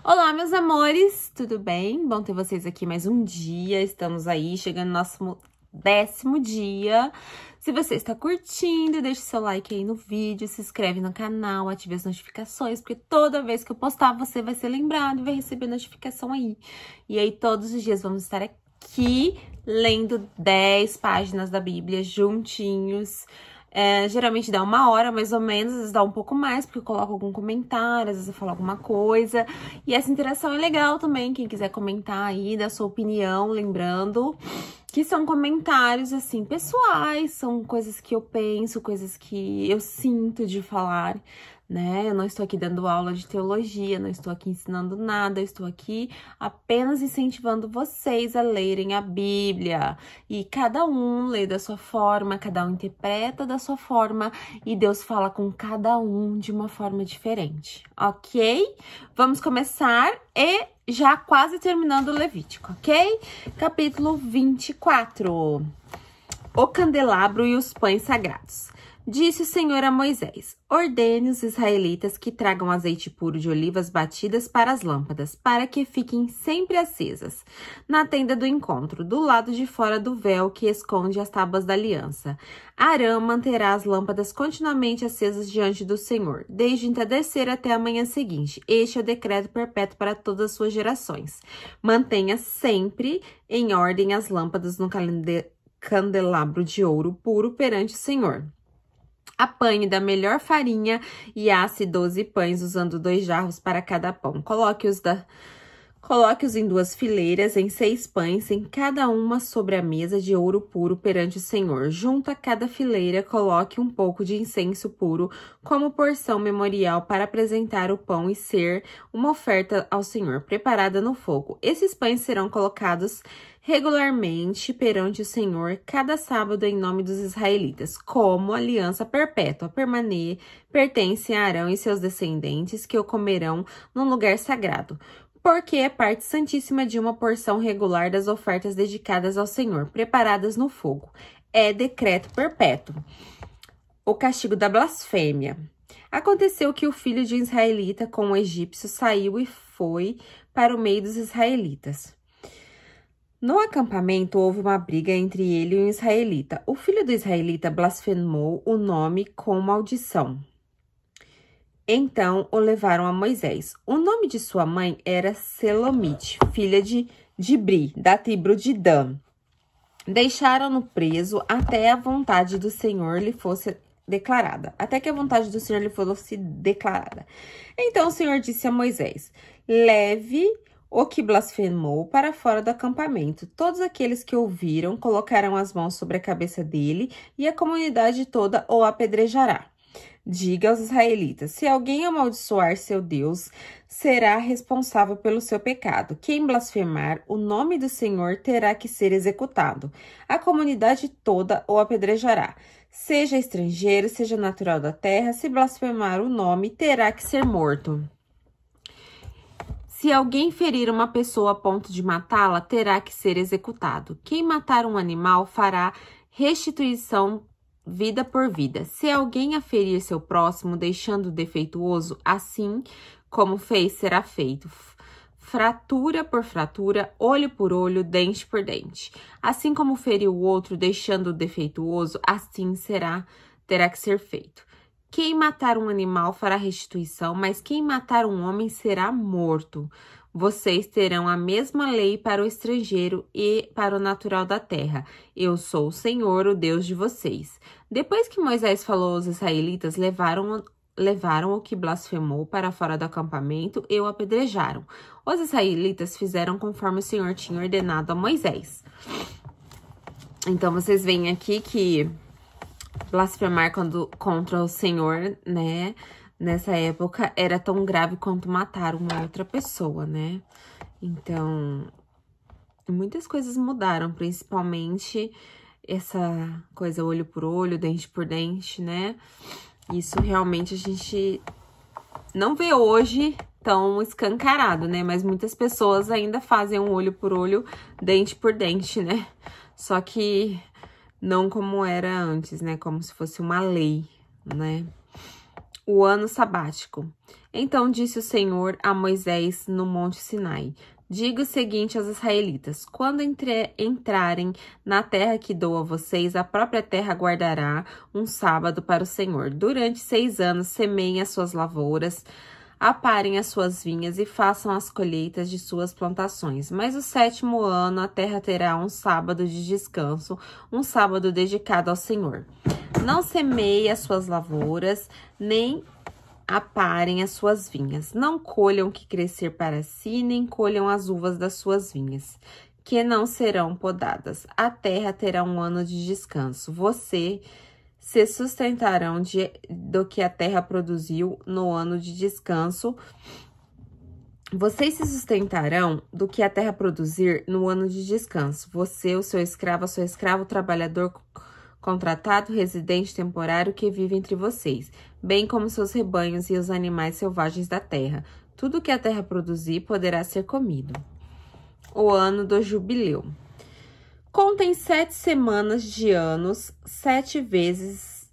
Olá, meus amores, tudo bem? Bom ter vocês aqui mais um dia. Estamos aí, chegando no nosso 10º dia. Se você está curtindo, deixe seu like aí no vídeo, se inscreve no canal, ative as notificações, porque toda vez que eu postar, você vai ser lembrado e vai receber notificação aí. E aí, todos os dias vamos estar aqui lendo 10 páginas da Bíblia juntinhos. Geralmente dá 1 hora, mais ou menos, às vezes dá um pouco mais, porque eu coloco algum comentário, às vezes eu falo alguma coisa. E essa interação é legal também, quem quiser comentar aí, dar sua opinião, lembrando que são comentários, assim, pessoais, são coisas que eu penso, coisas que eu sinto de falar, né? Eu não estou aqui dando aula de teologia, não estou aqui ensinando nada, eu estou aqui apenas incentivando vocês a lerem a Bíblia. E cada um lê da sua forma, cada um interpreta da sua forma, e Deus fala com cada um de uma forma diferente, ok? Vamos começar e já quase terminando o Levítico, ok? Capítulo 24. O candelabro e os pães sagrados. Disse o Senhor a Moisés: ordene os israelitas que tragam azeite puro de olivas batidas para as lâmpadas, para que fiquem sempre acesas, na tenda do encontro, do lado de fora do véu que esconde as tábuas da aliança. Arão manterá as lâmpadas continuamente acesas diante do Senhor, desde o entardecer até a manhã seguinte. Este é o decreto perpétuo para todas as suas gerações. Mantenha sempre em ordem as lâmpadas no candelabro de ouro puro perante o Senhor. Apanhe da melhor farinha e asse 12 pães, usando 2 jarros para cada pão. Coloque-os em 2 fileiras, em 6 pães, em cada uma sobre a mesa de ouro puro perante o Senhor. Junto a cada fileira, coloque um pouco de incenso puro, como porção memorial para apresentar o pão e ser uma oferta ao Senhor, preparada no fogo. Esses pães serão colocados regularmente perante o Senhor cada sábado em nome dos israelitas, como aliança perpétua. Pertence a Arão e seus descendentes, que o comerão num lugar sagrado, porque é parte santíssima de uma porção regular das ofertas dedicadas ao Senhor, preparadas no fogo. É decreto perpétuo. O castigo da blasfêmia. Aconteceu que o filho de um israelita com um egípcio saiu e foi para o meio dos israelitas. No acampamento, houve uma briga entre ele e um israelita. O filho do israelita blasfemou o nome com maldição. Então, o levaram a Moisés. O nome de sua mãe era Selomite, filha de Dibri, da tribo de Dan. Deixaram-no preso até a vontade do Senhor lhe fosse declarada. Até que a vontade do Senhor lhe fosse declarada. Então, o Senhor disse a Moisés: leve o que blasfemou para fora do acampamento. Todos aqueles que ouviram colocarão as mãos sobre a cabeça dele, e a comunidade toda o apedrejará. Diga aos israelitas: se alguém amaldiçoar seu Deus, será responsável pelo seu pecado. Quem blasfemar o nome do Senhor terá que ser executado. A comunidade toda o apedrejará. Seja estrangeiro, seja natural da terra, se blasfemar o nome, terá que ser morto. Se alguém ferir uma pessoa a ponto de matá-la, terá que ser executado. Quem matar um animal fará restituição vida por vida. Se alguém aferir seu próximo, deixando-o defeituoso, assim como fez, será feito. Fratura por fratura, olho por olho, dente por dente. Assim como feriu o outro, deixando-o defeituoso, assim terá que ser feito. Quem matar um animal fará restituição, mas quem matar um homem será morto. Vocês terão a mesma lei para o estrangeiro e para o natural da terra. Eu sou o Senhor, o Deus de vocês. Depois que Moisés falou aos israelitas, levaram o que blasfemou para fora do acampamento e o apedrejaram. Os israelitas fizeram conforme o Senhor tinha ordenado a Moisés. Então, vocês veem aqui que blasfemar contra o Senhor, né, nessa época, era tão grave quanto matar uma outra pessoa, né? Então, muitas coisas mudaram, principalmente essa coisa olho por olho, dente por dente, né? Isso realmente a gente não vê hoje tão escancarado, né? Mas muitas pessoas ainda fazem um olho por olho, dente por dente, né? Só que não como era antes, né? Como se fosse uma lei, né? O ano sabático. Então disse o Senhor a Moisés no Monte Sinai: diga o seguinte aos israelitas: quando entrarem na terra que dou a vocês, a própria terra guardará um sábado para o Senhor. Durante 6 anos, semeiem as suas lavouras, aparem as suas vinhas e façam as colheitas de suas plantações. Mas o 7º ano, a terra terá um sábado de descanso, um sábado dedicado ao Senhor. Não semeiem as suas lavouras, nem aparem as suas vinhas. Não colham o que crescer para si, nem colham as uvas das suas vinhas, que não serão podadas. A terra terá um ano de descanso. Vocês se sustentarão do que a terra produziu no ano de descanso. Vocês se sustentarão do que a terra produzir no ano de descanso. Você, o seu escravo, o trabalhador contratado, residente temporário que vive entre vocês, bem como seus rebanhos e os animais selvagens da terra. Tudo que a terra produzir poderá ser comido. O ano do jubileu. Contem 7 semanas de anos, 7 vezes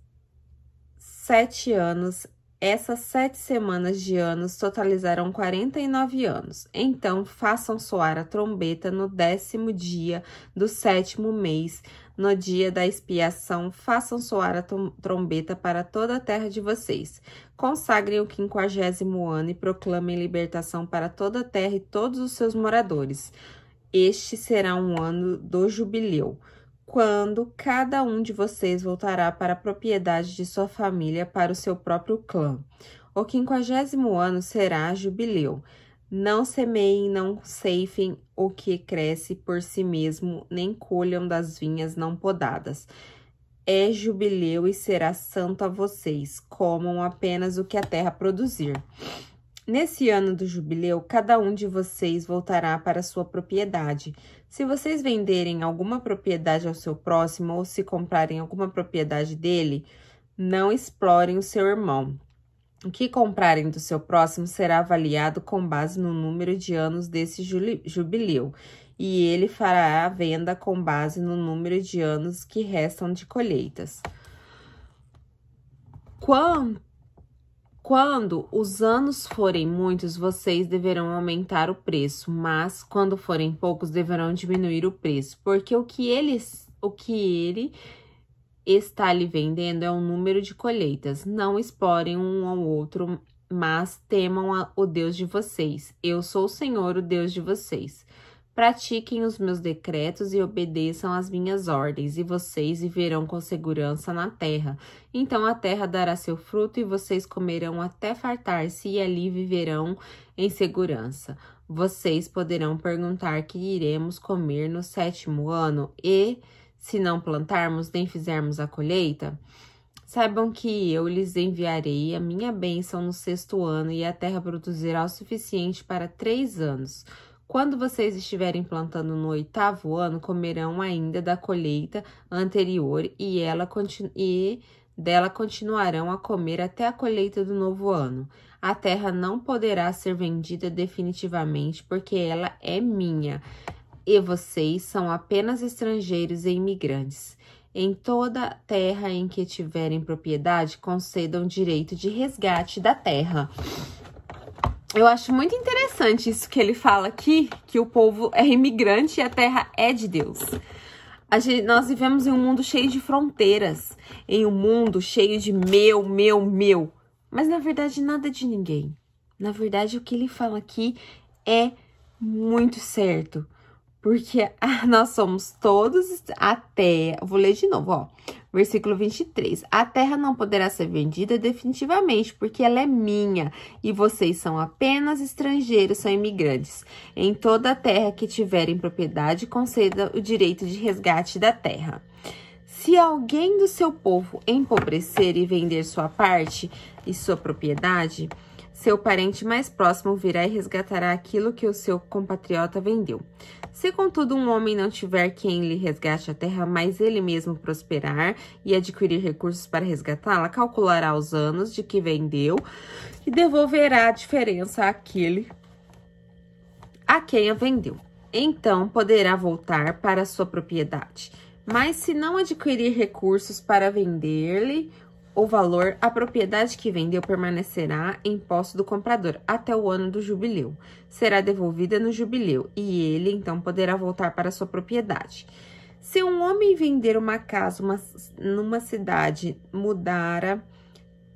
7 anos. Essas 7 semanas de anos totalizarão 49 anos. Então, façam soar a trombeta no 10º dia do 7º mês. No dia da expiação, façam soar a trombeta para toda a terra de vocês. Consagrem o 50º ano e proclamem libertação para toda a terra e todos os seus moradores. Este será um ano do jubileu, quando cada um de vocês voltará para a propriedade de sua família, para o seu próprio clã. O 50º ano será jubileu. Não semeiem, não ceifem o que cresce por si mesmo, nem colham das vinhas não podadas. É jubileu e será santo a vocês. Comam apenas o que a terra produzir. Nesse ano do jubileu, cada um de vocês voltará para sua propriedade. Se vocês venderem alguma propriedade ao seu próximo ou se comprarem alguma propriedade dele, não explorem o seu irmão. O que comprarem do seu próximo será avaliado com base no número de anos desse jubileu, e ele fará a venda com base no número de anos que restam de colheitas. Quando os anos forem muitos, vocês deverão aumentar o preço, mas quando forem poucos, deverão diminuir o preço, porque o que ele está lhe vendendo é um número de colheitas. Não explorem um ao outro, mas temam o Deus de vocês. Eu sou o Senhor, o Deus de vocês. Pratiquem os meus decretos e obedeçam às minhas ordens, e vocês viverão com segurança na terra. Então a terra dará seu fruto, e vocês comerão até fartar-se, e ali viverão em segurança. Vocês poderão perguntar: que iremos comer no 7º ano? E se não plantarmos nem fizermos a colheita? Saibam que eu lhes enviarei a minha bênção no 6º ano, e a terra produzirá o suficiente para 3 anos. Quando vocês estiverem plantando no 8º ano, comerão ainda da colheita anterior e dela continuarão a comer até a colheita do novo ano. A terra não poderá ser vendida definitivamente, porque ela é minha, e vocês são apenas estrangeiros e imigrantes. Em toda terra em que tiverem propriedade, concedam direito de resgate da terra. Eu acho muito interessante isso que ele fala aqui, que o povo é imigrante e a terra é de Deus. Nós vivemos em um mundo cheio de fronteiras, em um mundo cheio de meu, mas na verdade nada de ninguém. Na verdade, o que ele fala aqui é muito certo, porque nós somos todos até... Vou ler de novo, ó. Versículo 23. A terra não poderá ser vendida definitivamente, porque ela é minha, e vocês são apenas estrangeiros, são imigrantes. Em toda a terra que tiverem propriedade, conceda o direito de resgate da terra. Se alguém do seu povo empobrecer e vender sua parte e sua propriedade, seu parente mais próximo virá e resgatará aquilo que o seu compatriota vendeu. Se, contudo, um homem não tiver quem lhe resgate a terra, mas ele mesmo prosperar e adquirir recursos para resgatá-la, calculará os anos de que vendeu e devolverá a diferença àquele a quem a vendeu. Então, poderá voltar para a sua propriedade. Mas, se não adquirir recursos para vender-lhe o valor, a propriedade que vendeu permanecerá em posse do comprador até o ano do jubileu. Será devolvida no jubileu e ele, então, poderá voltar para sua propriedade. Se um homem vender uma casa numa cidade,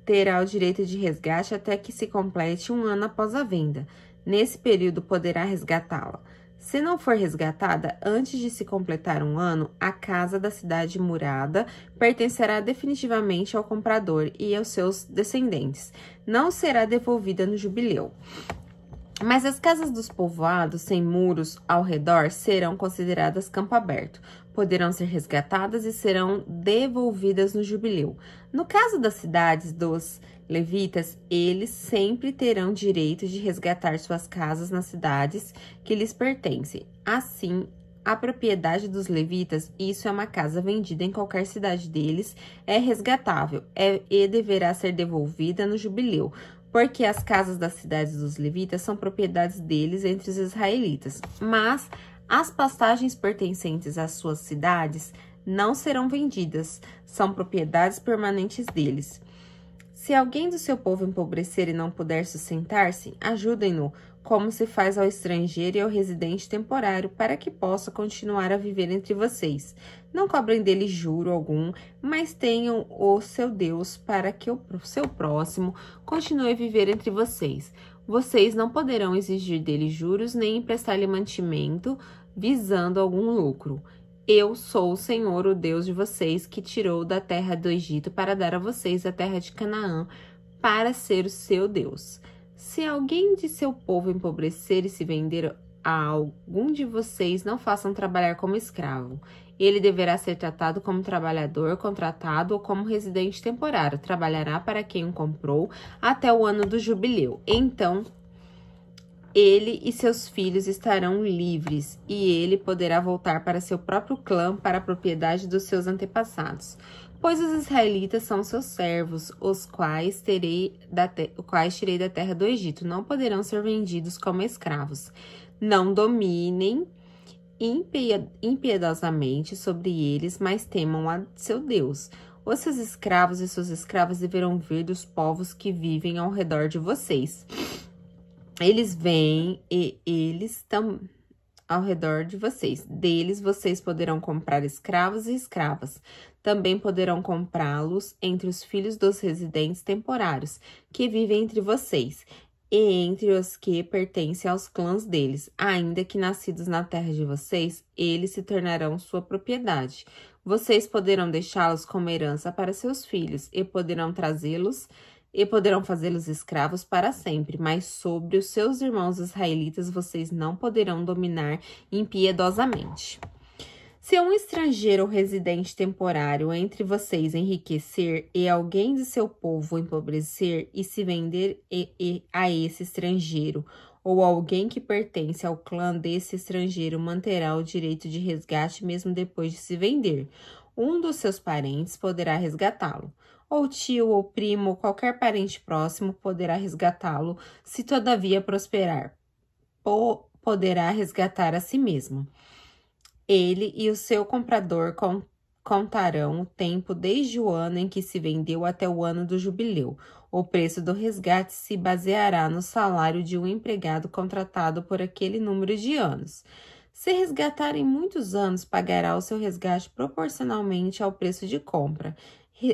terá o direito de resgate até que se complete um ano após a venda. Nesse período, poderá resgatá-la. Se não for resgatada antes de se completar um ano, a casa da cidade murada pertencerá definitivamente ao comprador e aos seus descendentes. Não será devolvida no jubileu. Mas as casas dos povoados sem muros ao redor serão consideradas campo aberto. Poderão ser resgatadas e serão devolvidas no jubileu. No caso das cidades dos levitas, eles sempre terão direito de resgatar suas casas nas cidades que lhes pertencem. Assim, a propriedade dos levitas, isso é uma casa vendida em qualquer cidade deles, é resgatável e deverá ser devolvida no jubileu, porque as casas das cidades dos levitas são propriedades deles entre os israelitas. Mas as pastagens pertencentes às suas cidades não serão vendidas, são propriedades permanentes deles. Se alguém do seu povo empobrecer e não puder sustentar-se, ajudem-no, como se faz ao estrangeiro e ao residente temporário, para que possa continuar a viver entre vocês. Não cobrem dele juro algum, mas tenham o seu Deus para que o seu próximo continue a viver entre vocês. Vocês não poderão exigir dele juros nem emprestar-lhe mantimento, visando algum lucro. Eu sou o Senhor, o Deus de vocês, que tirou da terra do Egito para dar a vocês a terra de Canaã, para ser o seu Deus. Se alguém de seu povo empobrecer e se vender a algum de vocês, não façam trabalhar como escravo. Ele deverá ser tratado como trabalhador, contratado ou como residente temporário. Trabalhará para quem o comprou até o ano do jubileu. Então, ele e seus filhos estarão livres, e ele poderá voltar para seu próprio clã, para a propriedade dos seus antepassados. Pois os israelitas são seus servos, os quais tirei da terra do Egito. Não poderão ser vendidos como escravos. Não dominem impiedosamente sobre eles, mas temam a seu Deus. Os seus escravos e suas escravas deverão vir dos povos que vivem ao redor de vocês. Eles vêm e eles estão ao redor de vocês. Deles vocês poderão comprar escravos e escravas. Também poderão comprá-los entre os filhos dos residentes temporários que vivem entre vocês e entre os que pertencem aos clãs deles. Ainda que nascidos na terra de vocês, eles se tornarão sua propriedade. Vocês poderão deixá-los como herança para seus filhos e poderão fazê-los escravos para sempre, mas sobre os seus irmãos israelitas vocês não poderão dominar impiedosamente. Se um estrangeiro ou residente temporário entre vocês enriquecer e alguém de seu povo empobrecer e se vender a esse estrangeiro, ou alguém que pertence ao clã desse estrangeiro manterá o direito de resgate mesmo depois de se vender. Um dos seus parentes poderá resgatá-lo. Ou tio, ou primo, ou qualquer parente próximo poderá resgatá-lo, se todavia prosperar. Poderá resgatar a si mesmo. Ele e o seu comprador contarão o tempo desde o ano em que se vendeu até o ano do jubileu. O preço do resgate se baseará no salário de um empregado contratado por aquele número de anos. Se resgatarem muitos anos, pagará o seu resgate proporcionalmente ao preço de compra.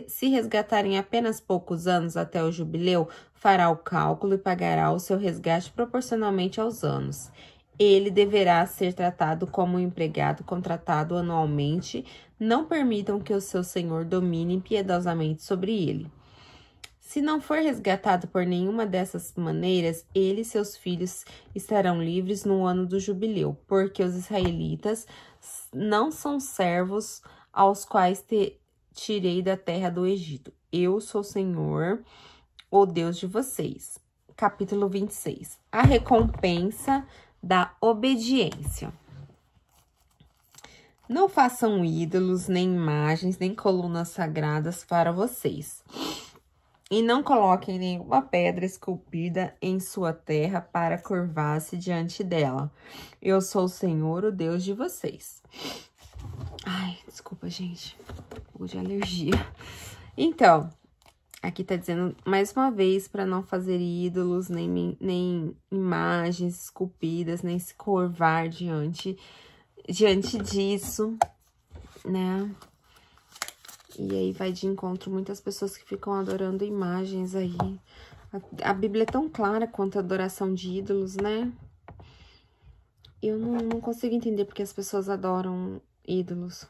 Se resgatarem apenas poucos anos até o jubileu, fará o cálculo e pagará o seu resgate proporcionalmente aos anos. Ele deverá ser tratado como um empregado contratado anualmente. Não permitam que o seu senhor domine impiedosamente sobre ele. Se não for resgatado por nenhuma dessas maneiras, ele e seus filhos estarão livres no ano do jubileu, porque os israelitas não são servos aos quais tirei da terra do Egito. Eu sou o Senhor, o Deus de vocês. Capítulo 26. A recompensa da obediência. Não façam ídolos, nem imagens, nem colunas sagradas para vocês. E não coloquem nenhuma pedra esculpida em sua terra para curvar-se diante dela. Eu sou o Senhor, o Deus de vocês. Ai, desculpa, gente. Um pouco de alergia. Então, Aqui tá dizendo, mais uma vez, para não fazer ídolos, nem imagens esculpidas, nem se curvar diante disso, né? E aí vai de encontro muitas pessoas que ficam adorando imagens aí. A Bíblia é tão clara quanto a adoração de ídolos, né? Eu não consigo entender porque as pessoas adoram ídolos.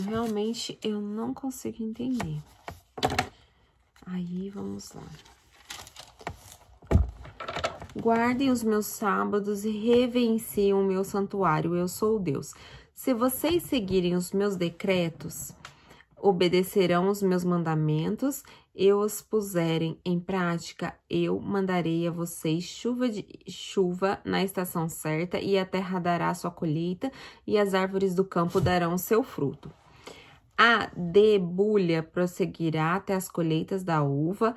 Realmente, eu não consigo entender. Aí, vamos lá. Guardem os meus sábados e reverenciem o meu santuário, eu sou o Deus. Se vocês seguirem os meus decretos, obedecerão os meus mandamentos, eu os puserem em prática, eu mandarei a vocês chuva na estação certa, e a terra dará sua colheita, e as árvores do campo darão seu fruto. A debulha prosseguirá até as colheitas da uva,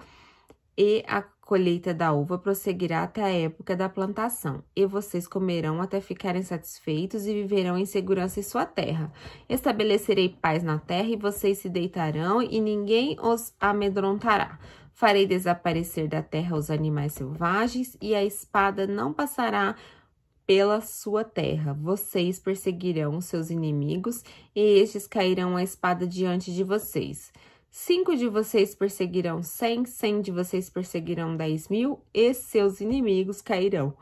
e a colheita da uva prosseguirá até a época da plantação. E vocês comerão até ficarem satisfeitos e viverão em segurança em sua terra. Estabelecerei paz na terra e vocês se deitarão e ninguém os amedrontará. Farei desaparecer da terra os animais selvagens e a espada não passará pela sua terra. Vocês perseguirão seus inimigos e estes cairão a espada diante de vocês. 5 de vocês perseguirão 100, 100 de vocês perseguirão 10.000 e seus inimigos cairão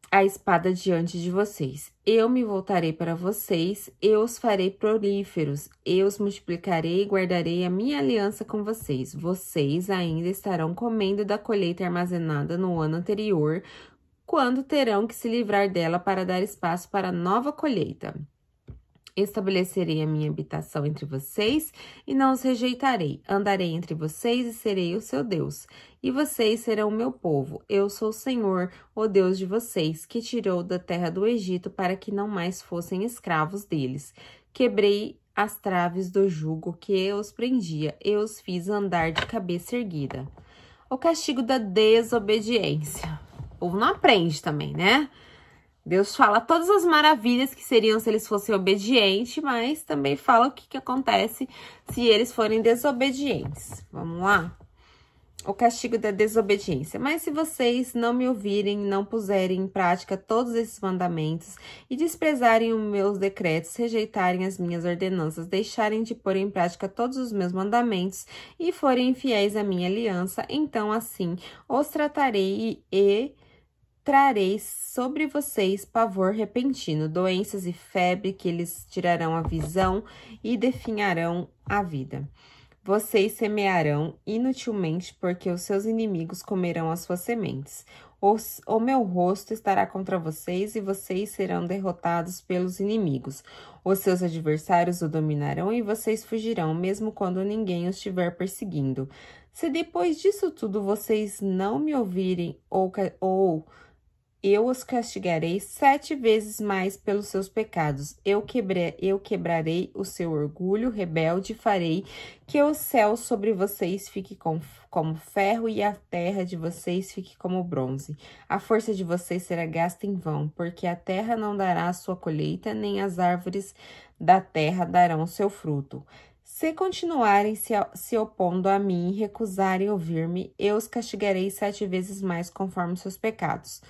a espada diante de vocês. Eu me voltarei para vocês, eu os farei prolíferos, eu os multiplicarei e guardarei a minha aliança com vocês. Vocês ainda estarão comendo da colheita armazenada no ano anterior, quando terão que se livrar dela para dar espaço para a nova colheita. Estabelecerei a minha habitação entre vocês e não os rejeitarei. Andarei entre vocês e serei o seu Deus. E vocês serão o meu povo. Eu sou o Senhor, o Deus de vocês, que tirou da terra do Egito para que não mais fossem escravos deles. Quebrei as traves do jugo que eu os prendia. Eu os fiz andar de cabeça erguida. O castigo da desobediência. O povo não aprende também, né? Deus fala todas as maravilhas que seriam se eles fossem obedientes, mas também fala o que acontece se eles forem desobedientes. Vamos lá? O castigo da desobediência. Mas se vocês não me ouvirem, não puserem em prática todos esses mandamentos e desprezarem os meus decretos, rejeitarem as minhas ordenanças, deixarem de pôr em prática todos os meus mandamentos e forem infiéis à minha aliança, então assim os tratarei e trarei sobre vocês pavor repentino, doenças e febre que lhes tirarão a visão e definharão a vida. Vocês semearão inutilmente, porque os seus inimigos comerão as suas sementes. O meu rosto estará contra vocês e vocês serão derrotados pelos inimigos. Os seus adversários o dominarão e vocês fugirão, mesmo quando ninguém os estiver perseguindo. Se depois disso tudo vocês não me ouvirem ou eu os castigarei 7 vezes mais pelos seus pecados. Eu quebrarei o seu orgulho rebelde e farei que o céu sobre vocês fique como ferro e a terra de vocês fique como bronze. A força de vocês será gasta em vão, porque a terra não dará a sua colheita, nem as árvores da terra darão o seu fruto. Se continuarem se opondo a mim e recusarem ouvir-me, eu os castigarei 7 vezes mais conforme seus pecados.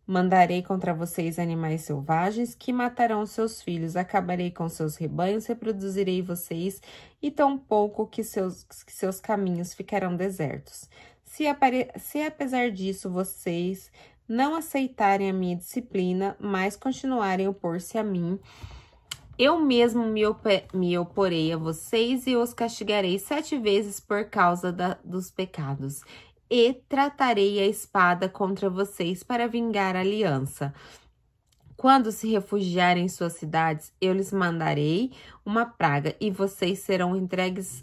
Mandarei contra vocês animais selvagens que matarão seus filhos, acabarei com seus rebanhos, reproduzirei vocês, e tão pouco que seus caminhos ficarão desertos. Se apesar disso vocês não aceitarem a minha disciplina, mas continuarem a opor-se a mim, eu mesmo me oporei a vocês e os castigarei 7 vezes por causa dos pecados. E tratarei a espada contra vocês para vingar a aliança. Quando se refugiarem em suas cidades, eu lhes mandarei uma praga e vocês serão entregues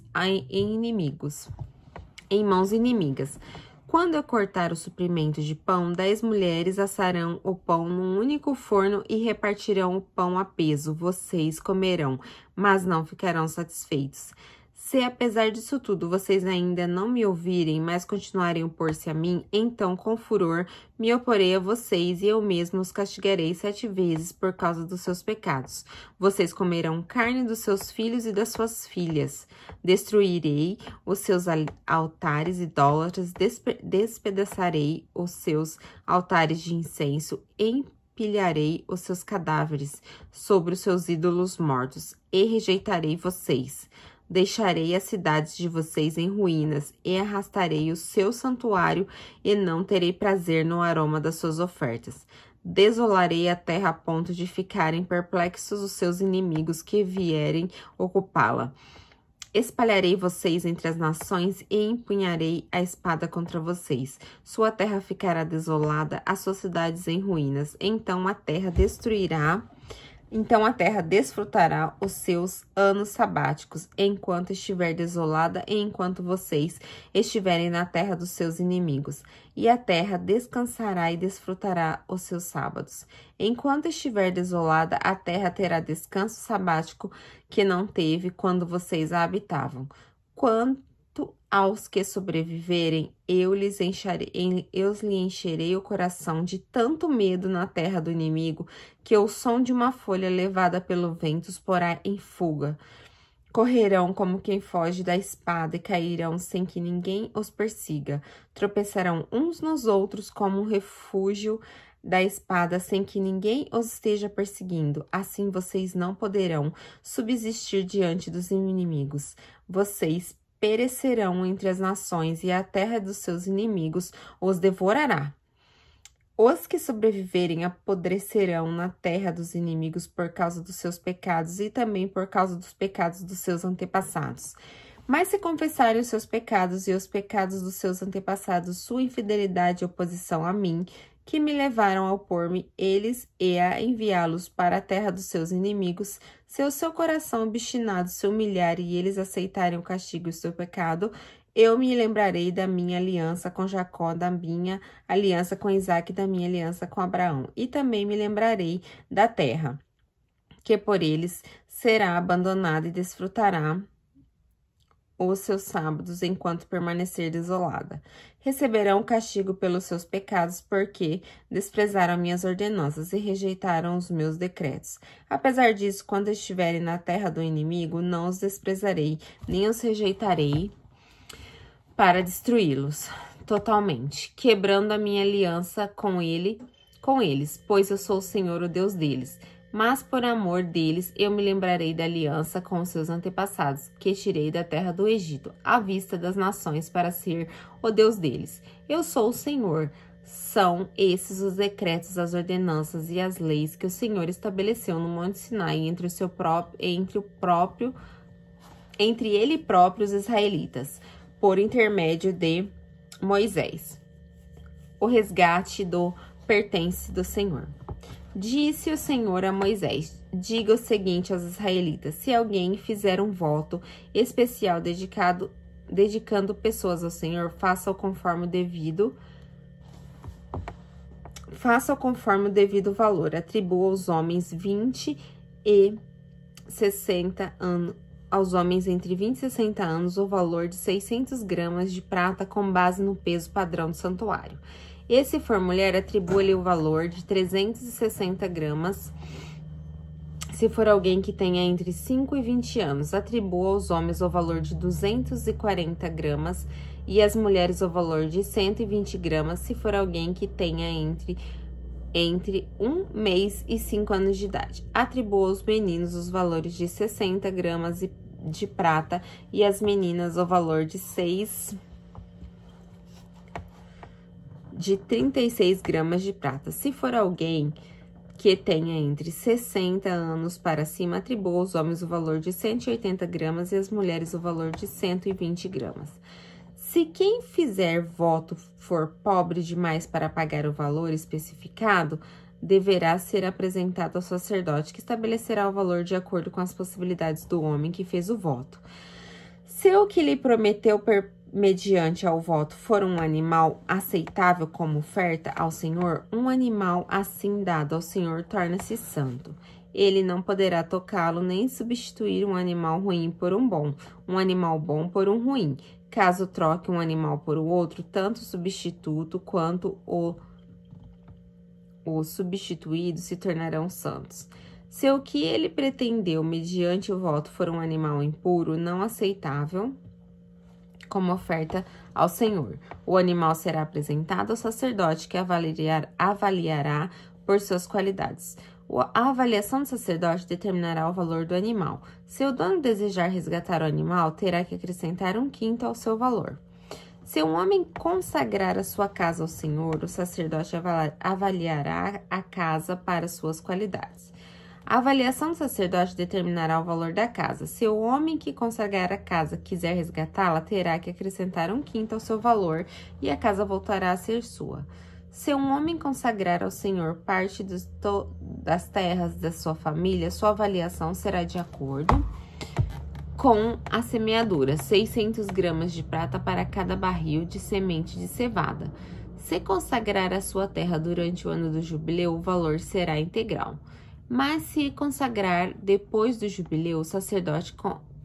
em mãos inimigas. Quando eu cortar o suprimento de pão, 10 mulheres assarão o pão num único forno e repartirão o pão a peso. Vocês comerão, mas não ficarão satisfeitos. Se apesar disso tudo vocês ainda não me ouvirem, mas continuarem a opor-se a mim, então com furor me oporei a vocês e eu mesmo os castigarei 7 vezes por causa dos seus pecados. Vocês comerão carne dos seus filhos e das suas filhas. Destruirei os seus altares idólatras, despedaçarei os seus altares de incenso, empilharei os seus cadáveres sobre os seus ídolos mortos e rejeitarei vocês. Deixarei as cidades de vocês em ruínas e arrastarei o seu santuário e não terei prazer no aroma das suas ofertas. Desolarei a terra a ponto de ficarem perplexos os seus inimigos que vierem ocupá-la. Espalharei vocês entre as nações e empunharei a espada contra vocês. Sua terra ficará desolada, as suas cidades em ruínas. Então a terra desfrutará os seus anos sabáticos, enquanto estiver desolada e enquanto vocês estiverem na terra dos seus inimigos. E a terra descansará e desfrutará os seus sábados. Enquanto estiver desolada, a terra terá descanso sabático que não teve quando vocês a habitavam. Quanto aos que sobreviverem, eu lhes encherei o coração de tanto medo na terra do inimigo, que o som de uma folha levada pelo vento os porá em fuga. Correrão como quem foge da espada e cairão sem que ninguém os persiga. Tropeçarão uns nos outros como um refúgio da espada sem que ninguém os esteja perseguindo. Assim vocês não poderão subsistir diante dos inimigos. Vocês perecerão entre as nações e a terra dos seus inimigos os devorará. Os que sobreviverem apodrecerão na terra dos inimigos por causa dos seus pecados e também por causa dos pecados dos seus antepassados. Mas se confessarem os seus pecados e os pecados dos seus antepassados, sua infidelidade e oposição a mim, que me levaram a opor-me eles e a enviá-los para a terra dos seus inimigos, se o seu coração obstinado se humilhar e eles aceitarem o castigo e o seu pecado, eu me lembrarei da minha aliança com Jacó, da minha aliança com Isaque e da minha aliança com Abraão. E também me lembrarei da terra, que por eles será abandonada e desfrutará os seus sábados enquanto permanecer desolada. Receberão castigo pelos seus pecados, porque desprezaram minhas ordenanças e rejeitaram os meus decretos. Apesar disso, quando estiverem na terra do inimigo, não os desprezarei, nem os rejeitarei para destruí-los totalmente, quebrando a minha aliança com eles, pois eu sou o Senhor, o Deus deles. Mas por amor deles, eu me lembrarei da aliança com os seus antepassados, que tirei da terra do Egito, à vista das nações, para ser o Deus deles. Eu sou o Senhor. São esses os decretos, as ordenanças e as leis que o Senhor estabeleceu no Monte Sinai entre ele próprio os israelitas, por intermédio de Moisés. O resgate pertence do Senhor. Disse o Senhor a Moisés: diga o seguinte aos israelitas: se alguém fizer um voto especial dedicando pessoas ao Senhor, faça-o conforme o devido valor. Atribua aos homens 20 e 60 anos. Aos homens entre 20 e 60 anos, o valor de 600 gramas de prata com base no peso padrão do santuário. E se for mulher, atribua-lhe o valor de 360 gramas. Se for alguém que tenha entre 5 e 20 anos, atribua aos homens o valor de 240 gramas e às mulheres o valor de 120 gramas, se for alguém que tenha entre 1 mês e 5 anos de idade. Atribua aos meninos os valores de 60 gramas de prata e às meninas o valor de 36 gramas de prata. Se for alguém que tenha entre 60 anos para cima, atribua aos homens o valor de 180 gramas e às mulheres o valor de 120 gramas. Se quem fizer voto for pobre demais para pagar o valor especificado, deverá ser apresentado ao sacerdote, que estabelecerá o valor de acordo com as possibilidades do homem que fez o voto. Se o que lhe prometeu mediante ao voto for um animal aceitável como oferta ao Senhor, um animal assim dado ao Senhor torna-se santo. Ele não poderá tocá-lo nem substituir um animal ruim por um bom, um animal bom por um ruim. Caso troque um animal por outro, tanto o substituto quanto o substituído se tornarão santos. Se o que ele pretendeu mediante o voto for um animal impuro, não aceitável como oferta ao Senhor, o animal será apresentado ao sacerdote, que avaliará por suas qualidades. A avaliação do sacerdote determinará o valor do animal. Se o dono desejar resgatar o animal, terá que acrescentar 1/5 ao seu valor. Se um homem consagrar a sua casa ao Senhor, o sacerdote avaliará a casa para suas qualidades. A avaliação do sacerdote determinará o valor da casa. Se o homem que consagrar a casa quiser resgatá-la, terá que acrescentar 1/5 ao seu valor e a casa voltará a ser sua. Se um homem consagrar ao Senhor parte das terras da sua família, sua avaliação será de acordo com a semeadura, 600 gramas de prata para cada barril de semente de cevada. Se consagrar a sua terra durante o ano do jubileu, o valor será integral. Mas se consagrar depois do jubileu, o sacerdote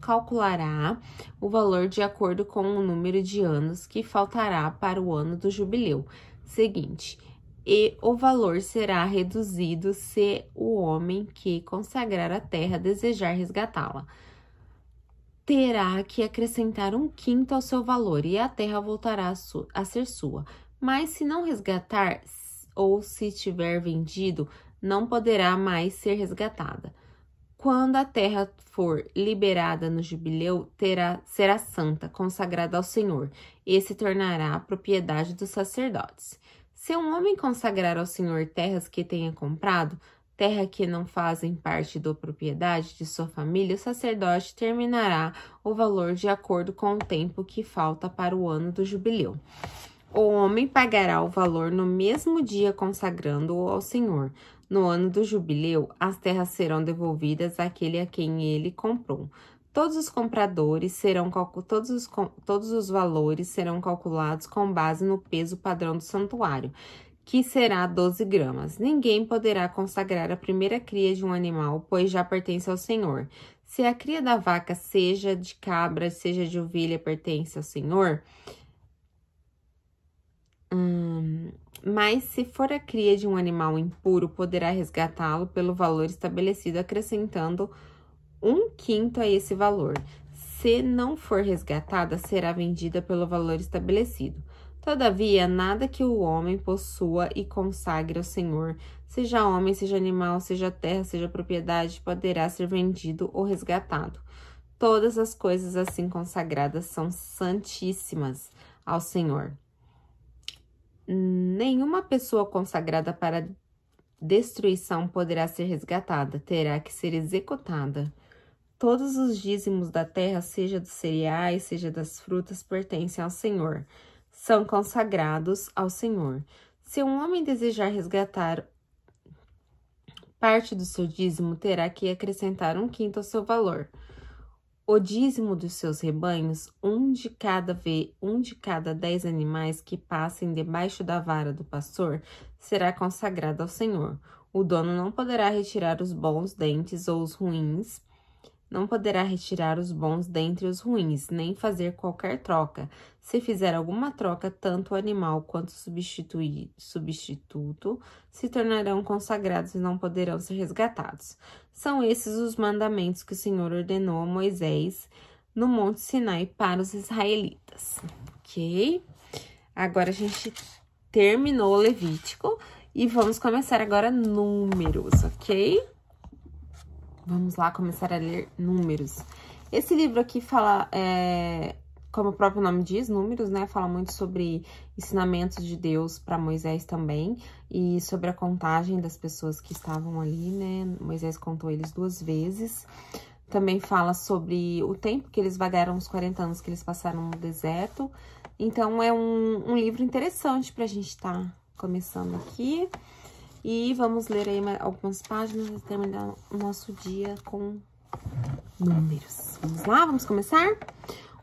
calculará o valor de acordo com o número de anos que faltará para o ano do jubileu seguinte, e o valor será reduzido se o homem que consagrar a terra desejar resgatá-la. Terá que acrescentar 1/5 ao seu valor e a terra voltará a ser sua. Mas se não resgatar ou se tiver vendido, não poderá mais ser resgatada. Quando a terra for liberada no jubileu, será santa, consagrada ao Senhor, e se tornará propriedade dos sacerdotes. Se um homem consagrar ao Senhor terras que tenha comprado, terra que não fazem parte da propriedade de sua família, o sacerdote determinará o valor de acordo com o tempo que falta para o ano do jubileu. O homem pagará o valor no mesmo dia, consagrando-o ao Senhor. No ano do jubileu, as terras serão devolvidas àquele a quem ele comprou. Todos os compradores todos os valores serão calculados com base no peso padrão do santuário, que será 12 gramas. Ninguém poderá consagrar a primeira cria de um animal, pois já pertence ao Senhor. Se a cria da vaca, seja de cabra, seja de ovelha, pertence ao Senhor, mas se for a cria de um animal impuro, poderá resgatá-lo pelo valor estabelecido, acrescentando 1/5 a esse valor. Se não for resgatada, será vendida pelo valor estabelecido. Todavia, nada que o homem possua e consagre ao Senhor, seja homem, seja animal, seja terra, seja propriedade, poderá ser vendido ou resgatado. Todas as coisas assim consagradas são santíssimas ao Senhor. Nenhuma pessoa consagrada para destruição poderá ser resgatada, terá que ser executada. Todos os dízimos da terra, seja dos cereais, seja das frutas, pertencem ao Senhor. São consagrados ao Senhor. Se um homem desejar resgatar parte do seu dízimo, terá que acrescentar 1/5 ao seu valor. O dízimo dos seus rebanhos, um de cada 10 animais que passem debaixo da vara do pastor, será consagrado ao Senhor. O dono não poderá retirar os bons dentes ou os ruins, não poderá retirar os bons dentre os ruins, nem fazer qualquer troca. Se fizer alguma troca, tanto o animal quanto o substituto se tornarão consagrados e não poderão ser resgatados. São esses os mandamentos que o Senhor ordenou a Moisés no Monte Sinai para os israelitas, ok? Agora a gente terminou o Levítico e vamos começar agora Números, ok? Vamos lá começar a ler Números. Esse livro aqui fala, como o próprio nome diz, Números, né? Fala muito sobre ensinamentos de Deus para Moisés também e sobre a contagem das pessoas que estavam ali, né? Moisés contou eles 2 vezes. Também fala sobre o tempo que eles vagaram, os 40 anos que eles passaram no deserto. Então, é um livro interessante para a gente estar começando aqui. E vamos ler aí algumas páginas e terminar o nosso dia com Números. Vamos lá? Vamos começar?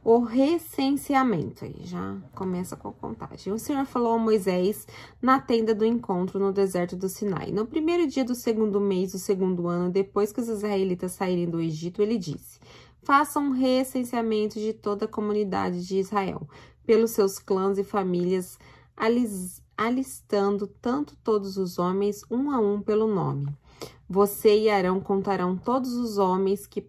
O recenseamento, aí já começa com a contagem. O Senhor falou a Moisés na tenda do encontro no deserto do Sinai. No primeiro dia do segundo mês do segundo ano, depois que os israelitas saírem do Egito, ele disse: façam um recenseamento de toda a comunidade de Israel, pelos seus clãs e famílias, alistando tanto todos os homens, um a um pelo nome. Você e Arão contarão todos os homens que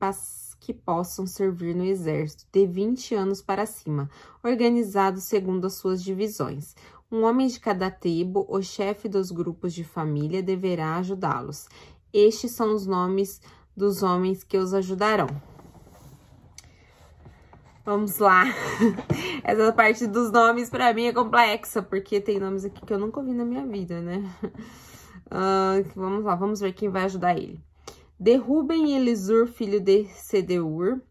possam servir no exército, de 20 anos para cima, organizados segundo as suas divisões. Um homem de cada tribo, o chefe dos grupos de família, deverá ajudá-los. Estes são os nomes dos homens que os ajudarão. Vamos lá. Essa parte dos nomes para mim é complexa, porque tem nomes aqui que eu nunca ouvi na minha vida, né? Vamos lá, vamos ver quem vai ajudar ele. De Ruben, Elisur, filho de Sedeur.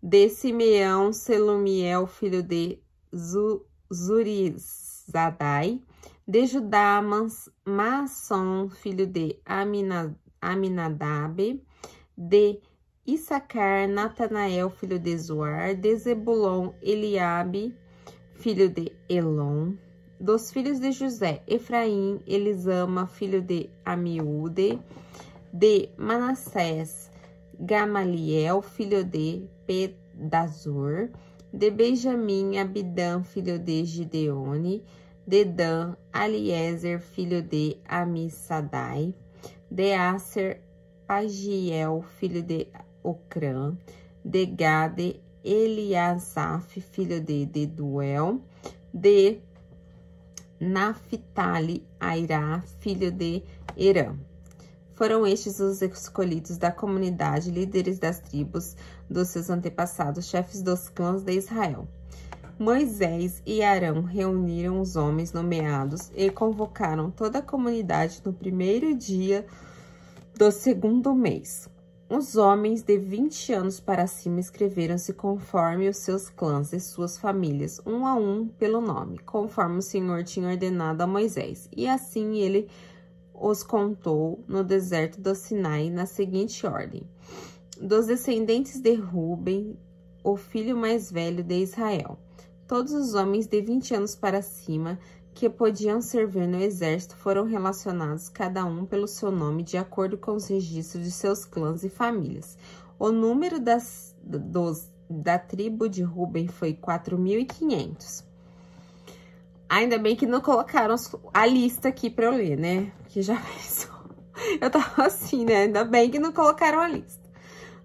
De Simeão, Selumiel, filho de Zurizadai. De Judá, Masson, filho de Aminadab. De Issacar, Natanael, filho de Zoar. De Zebulon, Eliabe, filho de Elon. Dos filhos de José, Efraim, Elisama, filho de Amiúde. De Manassés, Gamaliel, filho de Pedazur. De Benjamim, Abidã, filho de Gideone. De Dan, Aliezer, filho de Amissadai. De Aser, Pagiel, filho de Ocrã. De Gade, Eliasaf, filho de Deduel. De Naphtali, Airá, filho de Herã. Foram estes os escolhidos da comunidade, líderes das tribos dos seus antepassados, chefes dos clãs de Israel. Moisés e Arão reuniram os homens nomeados e convocaram toda a comunidade no primeiro dia do segundo mês. Os homens de 20 anos para cima escreveram-se conforme os seus clãs e suas famílias, um a um pelo nome, conforme o Senhor tinha ordenado a Moisés. E assim ele os contou no deserto do Sinai na seguinte ordem: dos descendentes de Ruben, o filho mais velho de Israel, todos os homens de 20 anos para cima que podiam servir no exército foram relacionados cada um pelo seu nome de acordo com os registros de seus clãs e famílias. O número da tribo de Ruben foi 4.500. Ainda bem que não colocaram a lista aqui para eu ler, né? Porque já pensou. Eu tava assim, né? Ainda bem que não colocaram a lista.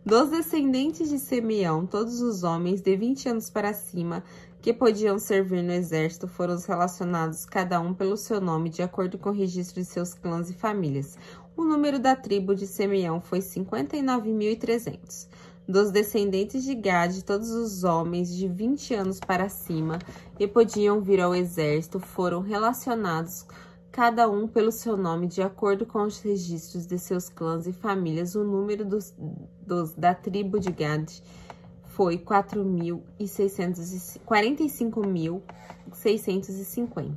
Dos descendentes de Simeão, todos os homens de 20 anos para cima que podiam servir no exército foram relacionados cada um pelo seu nome, de acordo com o registro de seus clãs e famílias. O número da tribo de Simeão foi 59.300. Dos descendentes de Gade, todos os homens de 20 anos para cima que podiam vir ao exército foram relacionados cada um pelo seu nome, de acordo com os registros de seus clãs e famílias. O número da tribo de Gade foi 45.650.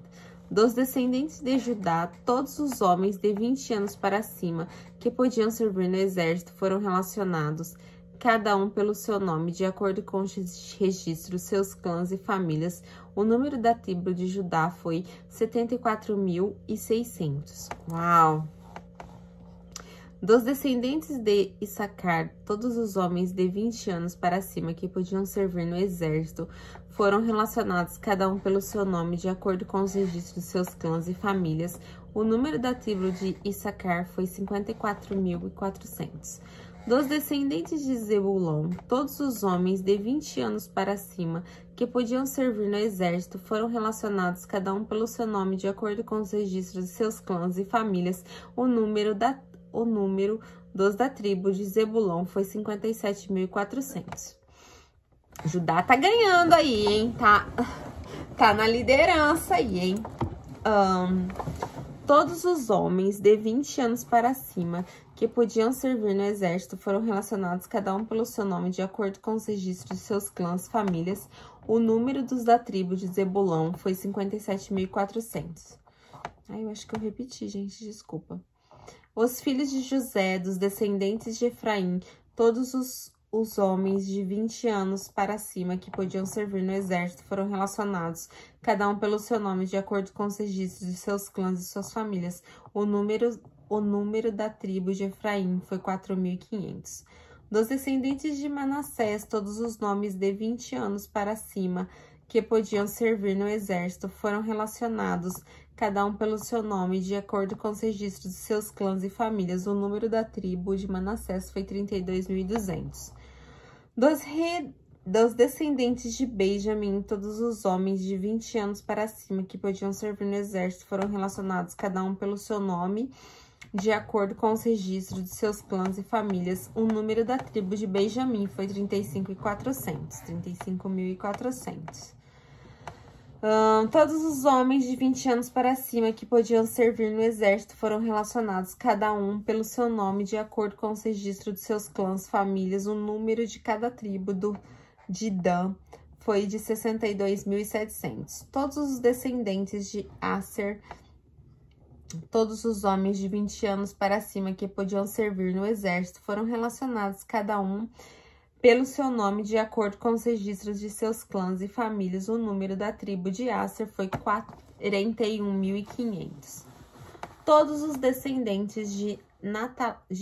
Dos descendentes de Judá, todos os homens de 20 anos para cima que podiam servir no exército foram relacionados, cada um pelo seu nome, de acordo com os registros, seus clãs e famílias. O número da tribo de Judá foi 74.600. Uau! Dos descendentes de Issacar, todos os homens de 20 anos para cima que podiam servir no exército foram relacionados, cada um pelo seu nome, de acordo com os registros de seus clãs e famílias. O número da tribo de Issacar foi 54.400. Dos descendentes de Zebulon, todos os homens de 20 anos para cima que podiam servir no exército foram relacionados, cada um pelo seu nome, de acordo com os registros de seus clãs e famílias. O número dos da tribo de Zebulon foi 57.400. Judá tá ganhando aí, hein? Tá na liderança aí, hein? Todos os homens de 20 anos para cima que podiam servir no exército foram relacionados, cada um pelo seu nome, de acordo com os registros de seus clãs e famílias. O número dos da tribo de Zebulon foi 57.400. Ai, eu acho que eu repeti, gente, desculpa. Os filhos de José, dos descendentes de Efraim, todos os os homens de 20 anos para cima que podiam servir no exército foram relacionados, cada um pelo seu nome, de acordo com os registros de seus clãs e suas famílias. O número da tribo de Efraim foi 4.500. Dos descendentes de Manassés, todos os nomes de 20 anos para cima que podiam servir no exército foram relacionados, cada um pelo seu nome, de acordo com os registros de seus clãs e famílias. O número da tribo de Manassés foi 32.200. Dos descendentes de Benjamim, todos os homens de 20 anos para cima que podiam servir no exército foram relacionados, cada um pelo seu nome, de acordo com os registros de seus clãs e famílias. O número da tribo de Benjamim foi 35.400. Todos os homens de 20 anos para cima que podiam servir no exército foram relacionados, cada um pelo seu nome, de acordo com os registros de seus clãs, famílias. O número de cada tribo de Dan foi de 62.700. Todos os descendentes de Aser, todos os homens de 20 anos para cima que podiam servir no exército foram relacionados, cada um pelo seu nome, de acordo com os registros de seus clãs e famílias. O número da tribo de Aser foi 41.500. Todos os descendentes de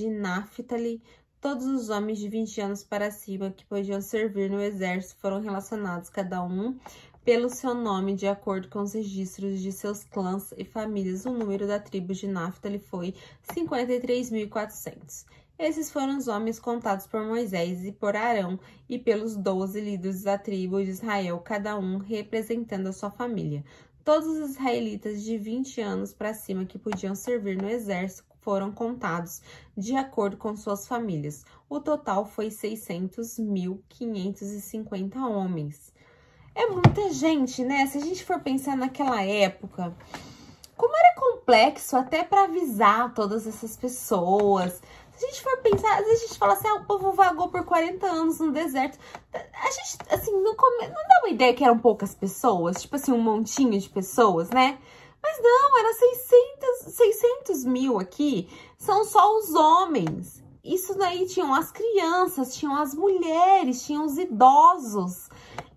Naphtali, todos os homens de 20 anos para cima que podiam servir no exército foram relacionados, cada um pelo seu nome, de acordo com os registros de seus clãs e famílias. O número da tribo de Naphtali foi 53.400. Esses foram os homens contados por Moisés e por Arão e pelos 12 líderes da tribo de Israel, cada um representando a sua família. Todos os israelitas de 20 anos para cima que podiam servir no exército foram contados de acordo com suas famílias. O total foi 600.550 homens. É muita gente, né? Se a gente for pensar naquela época, como era complexo até para avisar todas essas pessoas. Se a gente for pensar, às vezes a gente fala assim, o povo vagou por 40 anos no deserto. A gente, assim, não dá uma ideia que eram poucas pessoas, tipo assim, um montinho de pessoas, né? Mas não, era 600 mil aqui, são só os homens. Isso daí tinham as crianças, tinham as mulheres, tinham os idosos.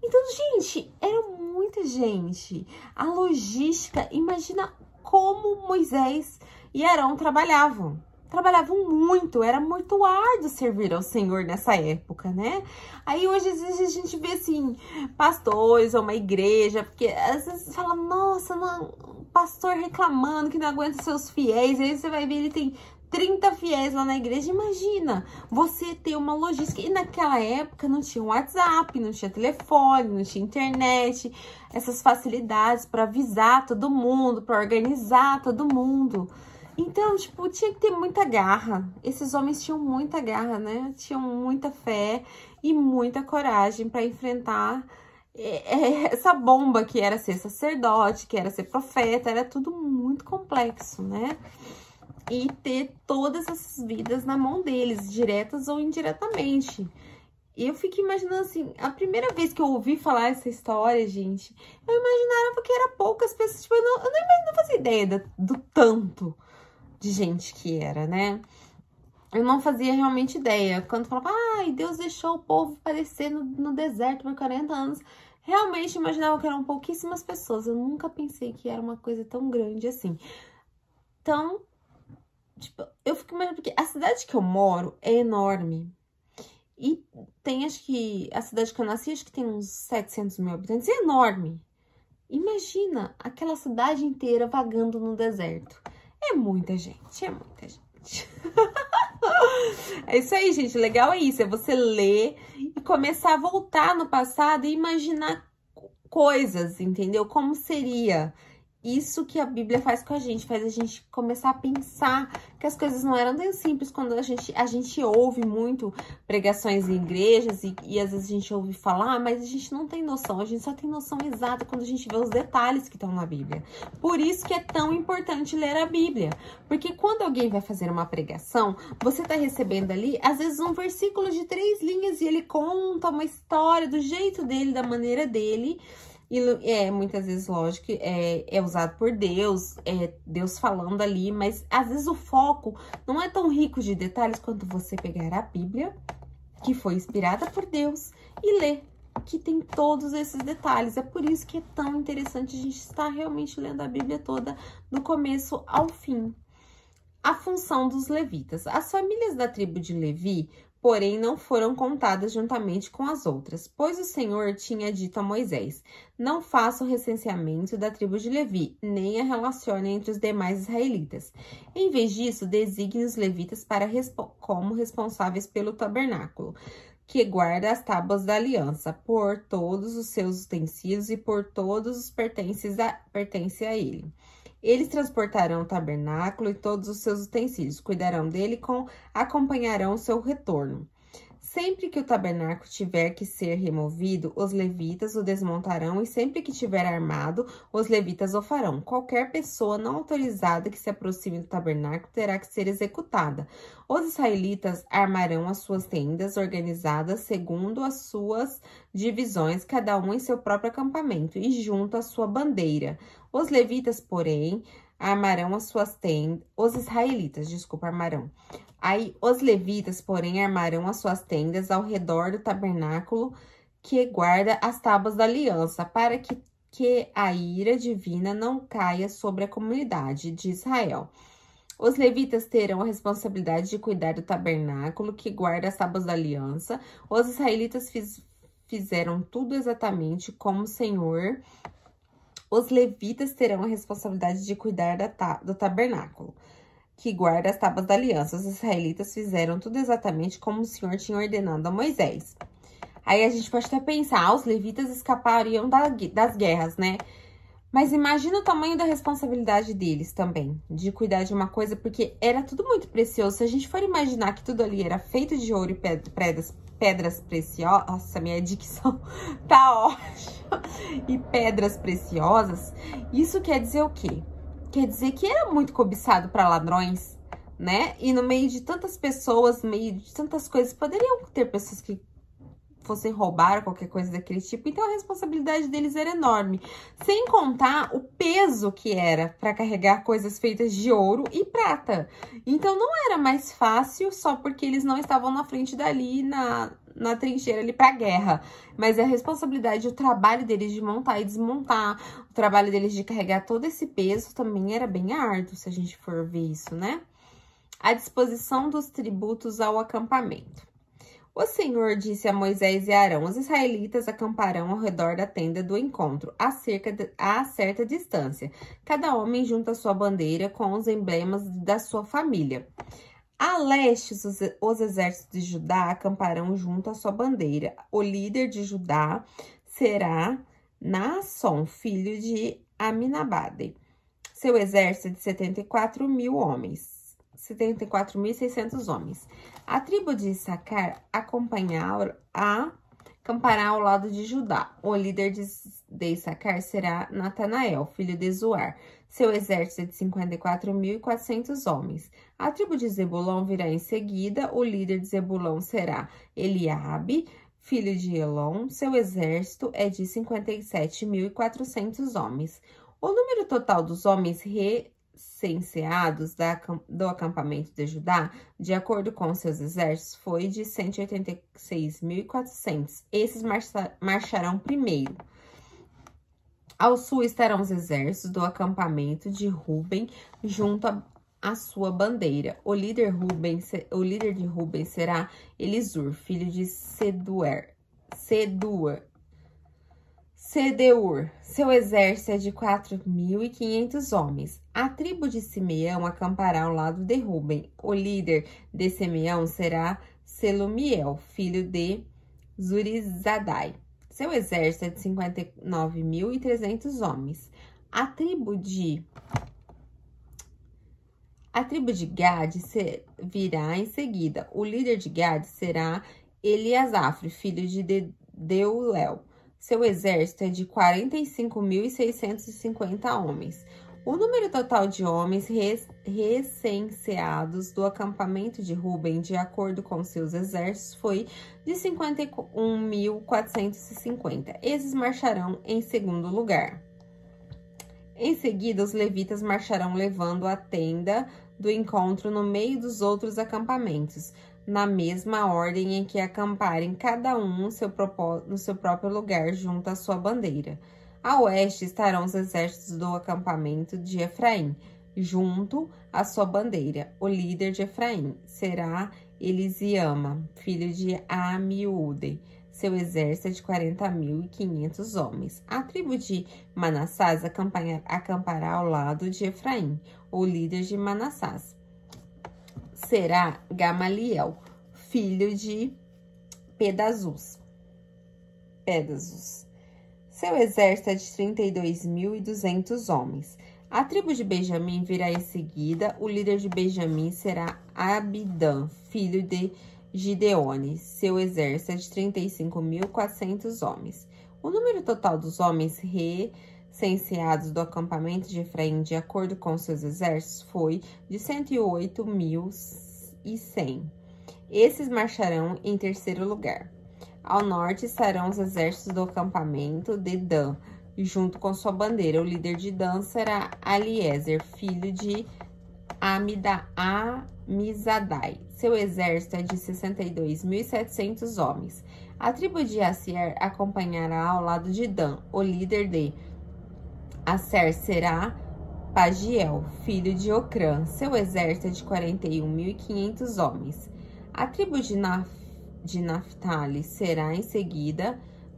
Então, gente, era muita gente. A logística, imagina como Moisés e Arão trabalhavam. Trabalhavam muito, era muito árduo servir ao Senhor nessa época, né? Aí hoje, às vezes, a gente vê, assim, pastores ou uma igreja, porque às vezes fala, nossa, não, pastor reclamando que não aguenta seus fiéis, aí você vai ver, ele tem 30 fiéis lá na igreja. Imagina, você ter uma logística, e naquela época não tinha WhatsApp, não tinha telefone, não tinha internet, essas facilidades para avisar todo mundo, para organizar todo mundo. Então, tipo, tinha que ter muita garra. Esses homens tinham muita garra, né? Tinham muita fé e muita coragem para enfrentar essa bomba que era ser sacerdote, que era ser profeta. Era tudo muito complexo, né? E ter todas essas vidas na mão deles, diretas ou indiretamente. E eu fico imaginando assim, a primeira vez que eu ouvi falar essa história, gente, eu imaginava que era poucas pessoas. Tipo, eu não fazia ideia do tanto de gente que era, né? Eu não fazia realmente ideia. Quando falava, ai, Deus deixou o povo padecer no deserto por 40 anos. Realmente imaginava que eram pouquíssimas pessoas. Eu nunca pensei que era uma coisa tão grande assim. Então, tipo, eu fico imaginando, porque a cidade que eu moro é enorme. E tem, acho que, a cidade que eu nasci, acho que tem uns 700 mil habitantes. É enorme. Imagina aquela cidade inteira vagando no deserto. É muita gente, é muita gente. É isso aí, gente. Legal é isso. É você ler e começar a voltar no passado e imaginar coisas, entendeu? Como seria. Isso que a Bíblia faz com a gente, faz a gente começar a pensar que as coisas não eram tão simples quando a gente ouve muito pregações em igrejas e às vezes a gente ouve falar, mas a gente não tem noção, a gente só tem noção exata quando a gente vê os detalhes que estão na Bíblia. Por isso que é tão importante ler a Bíblia, porque quando alguém vai fazer uma pregação, você tá recebendo ali, às vezes, um versículo de 3 linhas e ele conta uma história do jeito dele, da maneira dele. E muitas vezes, lógico, é usado por Deus, Deus falando ali, mas às vezes o foco não é tão rico de detalhes quanto você pegar a Bíblia, que foi inspirada por Deus, e lê, que tem todos esses detalhes. É por isso que é tão interessante a gente estar realmente lendo a Bíblia toda, do começo ao fim. A função dos levitas. As famílias da tribo de Levi, porém, não foram contadas juntamente com as outras, pois o Senhor tinha dito a Moisés: não faça o recenseamento da tribo de Levi, nem a relacione entre os demais israelitas. Em vez disso, designe os levitas como responsáveis pelo tabernáculo, que guarda as tábuas da aliança, por todos os seus utensílios e por todos os pertences a ele. Eles transportarão o tabernáculo e todos os seus utensílios, cuidarão dele e acompanharão o seu retorno. Sempre que o tabernáculo tiver que ser removido, os levitas o desmontarão, e sempre que tiver armado, os levitas o farão. Qualquer pessoa não autorizada que se aproxime do tabernáculo terá que ser executada. Os israelitas armarão as suas tendas, organizadas segundo as suas divisões, cada um em seu próprio acampamento e junto à sua bandeira. Os levitas, porém, armarão as suas tendas. Os israelitas, armarão. Os levitas, porém, armarão as suas tendas ao redor do tabernáculo que guarda as tábuas da aliança, para que a ira divina não caia sobre a comunidade de Israel. Os levitas terão a responsabilidade de cuidar do tabernáculo que guarda as tábuas da aliança. Os israelitas fizeram tudo exatamente como o Senhor. Os levitas terão a responsabilidade de cuidar do tabernáculo que guarda as tábuas da aliança. Os israelitas fizeram tudo exatamente como o Senhor tinha ordenado a Moisés. Aí a gente pode até pensar, os levitas escapariam das guerras, né? Mas imagina o tamanho da responsabilidade deles também, de cuidar de uma coisa, porque era tudo muito precioso. Se a gente for imaginar que tudo ali era feito de ouro e pedras preciosas... Nossa, minha dicção tá ótima. E pedras preciosas, isso quer dizer o quê? Quer dizer que era muito cobiçado para ladrões, né? E no meio de tantas pessoas, no meio de tantas coisas, poderiam ter pessoas que fossem roubar, qualquer coisa daquele tipo. Então, a responsabilidade deles era enorme. Sem contar o peso que era para carregar coisas feitas de ouro e prata. Então, não era mais fácil só porque eles não estavam na frente dali, na trincheira ali pra guerra. Mas a responsabilidade, o trabalho deles de montar e desmontar, o trabalho deles de carregar todo esse peso também era bem árduo, se a gente for ver isso, né? A disposição dos tributos ao acampamento. O Senhor disse a Moisés e a Arão: os israelitas acamparão ao redor da tenda do encontro, a certa distância. Cada homem junta a sua bandeira com os emblemas da sua família. A leste, os exércitos de Judá acamparão junto à sua bandeira. O líder de Judá será Naasson, filho de Aminabade. Seu exército é de 74.000 homens. 74.600 homens. A tribo de Issacar acampará ao lado de Judá. O líder de Issacar será Natanael, filho de Zuar. Seu exército é de 54.400 homens. A tribo de Zebulon virá em seguida. O líder de Zebulon será Eliabe, filho de Elon. Seu exército é de 57.400 homens. O número total dos homens recenseados do acampamento de Judá, de acordo com seus exércitos, foi de 186.400. Esses marcharão primeiro. Ao sul estarão os exércitos do acampamento de Ruben, junto à sua bandeira. O líder de Ruben será Elisur, filho de Sedeur. Seu exército é de 4.500 homens. A tribo de Simeão acampará ao lado de Ruben. O líder de Simeão será Selumiel, filho de Zurizadai. Seu exército é de 59.300 homens. A tribo de Gade virá em seguida. O líder de Gade será Eliasafre, filho de Deuel. Seu exército é de 45.650 homens. O número total de homens recenseados do acampamento de Ruben, de acordo com seus exércitos, foi de 51.450. Esses marcharão em segundo lugar. Em seguida, os levitas marcharão levando a tenda do encontro no meio dos outros acampamentos. na mesma ordem em que acamparem cada um no seu próprio lugar junto à sua bandeira. A oeste estarão os exércitos do acampamento de Efraim, junto à sua bandeira. O líder de Efraim será Elisiama, filho de Amiúde. Seu exército é de 40.500 homens. A tribo de Manassés acampará ao lado de Efraim. O líder de Manassés será Gamaliel, filho de Pedasus. Seu exército é de 32.200 homens. A tribo de Benjamim virá em seguida. O líder de Benjamim será Abidã, filho de Gideone. Seu exército é de 35.400 homens. O número total dos homens recenseados do acampamento de Efraim, de acordo com seus exércitos, foi de 108.100. Esses marcharão em terceiro lugar. Ao norte estarão os exércitos do acampamento de Dan, junto com sua bandeira. O líder de Dan será Eliezer, filho de Amizadai. Seu exército é de 62.700 homens. A tribo de Aser acompanhará ao lado de Dan. O líder de Aser será Pagiel, filho de Ocrã. Seu exército é de 41.500 homens. A tribo de Naphtali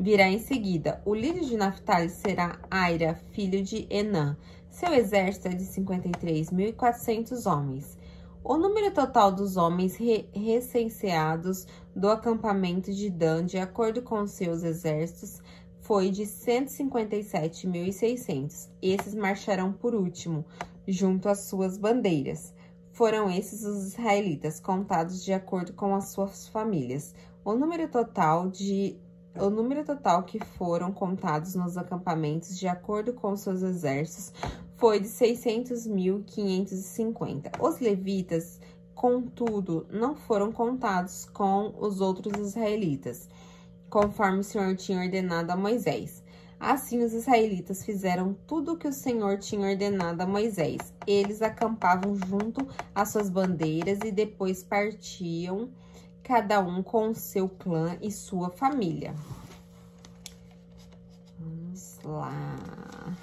virá em seguida. O líder de Naphtali será Aira, filho de Enã. Seu exército é de 53.400 homens. O número total dos homens recenseados do acampamento de Dan, de acordo com seus exércitos, foi de 157.600. Esses marcharão por último, junto às suas bandeiras. Foram esses os israelitas, contados de acordo com as suas famílias. O número total que foram contados nos acampamentos, de acordo com seus exércitos, foi de 600.550. Os levitas, contudo, não foram contados com os outros israelitas, conforme o Senhor tinha ordenado a Moisés. Assim, os israelitas fizeram tudo o que o Senhor tinha ordenado a Moisés. Eles acampavam junto às suas bandeiras e depois partiam, cada um com o seu clã e sua família. Vamos lá.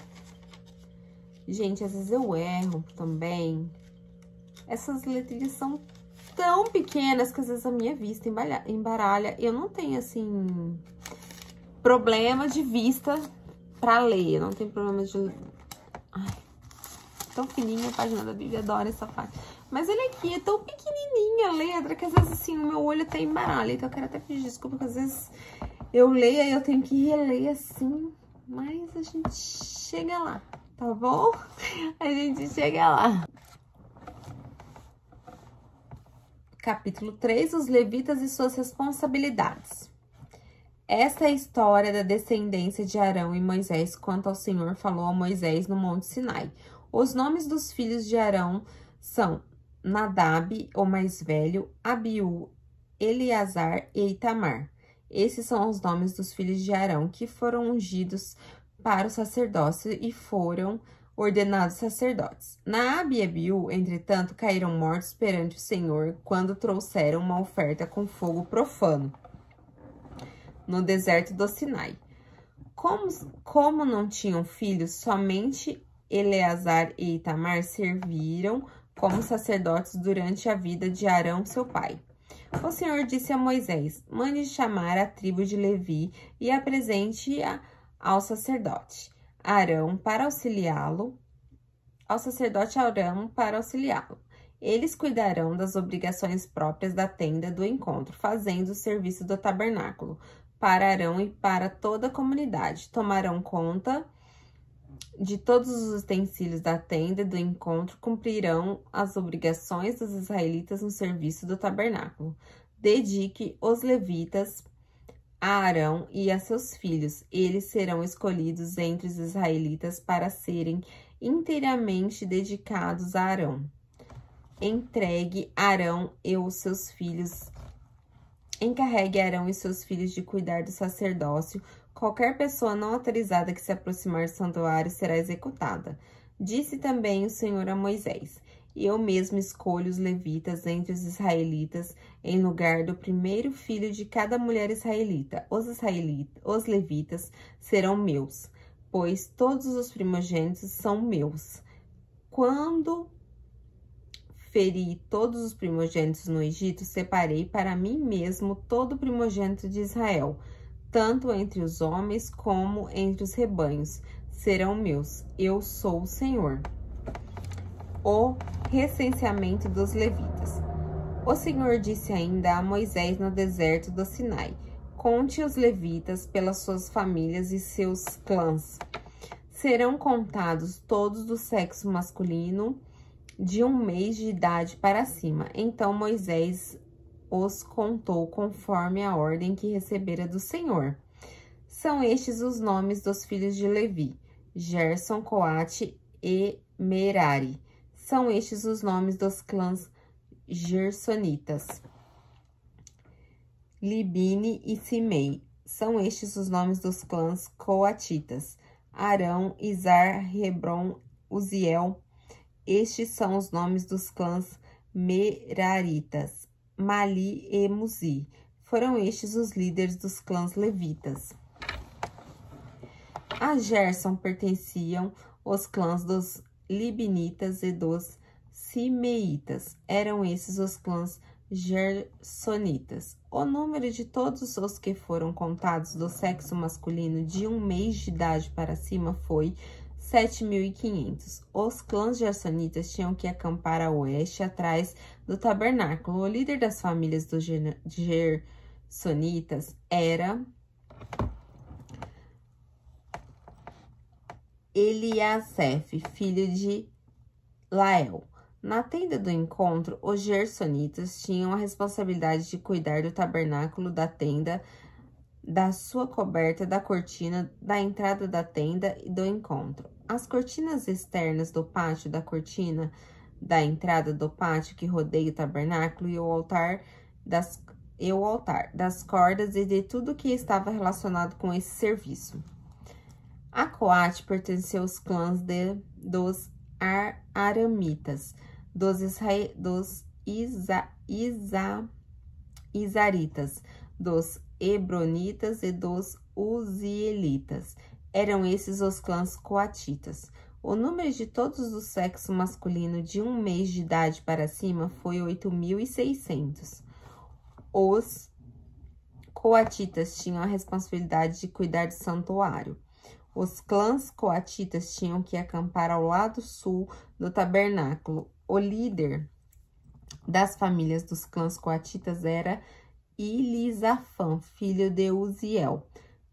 Gente, às vezes eu erro também. Essas letrinhas são tão pequenas que às vezes a minha vista embaralha. Eu não tenho, assim, problema de vista pra ler. Eu não tenho problema de... Ai, tão fininha a página da Bíblia, adoro essa parte. Mas olha aqui, é tão pequenininha a letra que às vezes, assim, o meu olho até embaralha. Então eu quero até pedir desculpa, porque às vezes eu leio e eu tenho que reler assim. Mas a gente chega lá, tá bom? A gente chega lá. Capítulo 3, os levitas e suas responsabilidades. Esta é a história da descendência de Arão e Moisés, quanto ao Senhor falou a Moisés no Monte Sinai. Os nomes dos filhos de Arão são Nadab, o mais velho, Abiú, Eleazar e Itamar. Esses são os nomes dos filhos de Arão, que foram ungidos para o sacerdócio e foram ordenados sacerdotes. Nadab e Abiú, entretanto, caíram mortos perante o Senhor quando trouxeram uma oferta com fogo profano no deserto do Sinai. Como não tinham filhos, somente Eleazar e Itamar serviram como sacerdotes durante a vida de Arão, seu pai. O Senhor disse a Moisés: mande chamar a tribo de Levi e apresente-a ao sacerdote Arão para auxiliá-lo, Eles cuidarão das obrigações próprias da tenda do encontro, fazendo o serviço do tabernáculo para Arão e para toda a comunidade. Tomarão conta de todos os utensílios da tenda do encontro, cumprirão as obrigações dos israelitas no serviço do tabernáculo. Dedique os levitas a Arão e a seus filhos. Eles serão escolhidos entre os israelitas para serem inteiramente dedicados a Arão. Encarregue Arão e seus filhos de cuidar do sacerdócio. Qualquer pessoa não autorizada que se aproximar do santuário será executada. Disse também o Senhor a Moisés: Eu mesmo escolho os levitas entre os israelitas, em lugar do primeiro filho de cada mulher israelita. Os levitas serão meus, pois todos os primogênitos são meus. Quando feri todos os primogênitos no Egito, separei para mim mesmo todo primogênito de Israel, tanto entre os homens como entre os rebanhos. Serão meus. Eu sou o Senhor. O recenseamento dos levitas. O Senhor disse ainda a Moisés no deserto do Sinai: conte os levitas pelas suas famílias e seus clãs. Serão contados todos do sexo masculino de 1 mês de idade para cima. Então Moisés os contou conforme a ordem que recebera do Senhor. São estes os nomes dos filhos de Levi: Gerson, Coate e Merari. São estes os nomes dos clãs gersonitas: Libine e Simei. São estes os nomes dos clãs coatitas: Arão, Izar, Hebron, Uziel. Estes são os nomes dos clãs meraritas: Mali e Muzi. Foram estes os líderes dos clãs levitas. A Gerson pertenciam os clãs dos libinitas e dos simeitas. Eram esses os clãs gersonitas. O número de todos os que foram contados do sexo masculino de 1 mês de idade para cima foi 7.500. Os clãs gersonitas tinham que acampar a oeste, atrás do tabernáculo. O líder das famílias dos gersonitas era Eliasef, filho de Lael. Na tenda do encontro, os gersonitas tinham a responsabilidade de cuidar do tabernáculo, da tenda, da sua coberta, da cortina, da entrada da tenda e do encontro. As cortinas externas do pátio, da cortina da entrada do pátio que rodeia o tabernáculo e o altar, das cordas e de tudo que estava relacionado com esse serviço. A Coate pertenceu aos clãs dos aramitas, dos isaritas, dos hebronitas e dos uzielitas. Eram esses os clãs coatitas. O número de todos do sexo masculino de 1 mês de idade para cima foi 8.600. Os coatitas tinham a responsabilidade de cuidar do santuário. Os clãs coatitas tinham que acampar ao lado sul do tabernáculo. O líder das famílias dos clãs coatitas era Elisafã, filho de Uziel.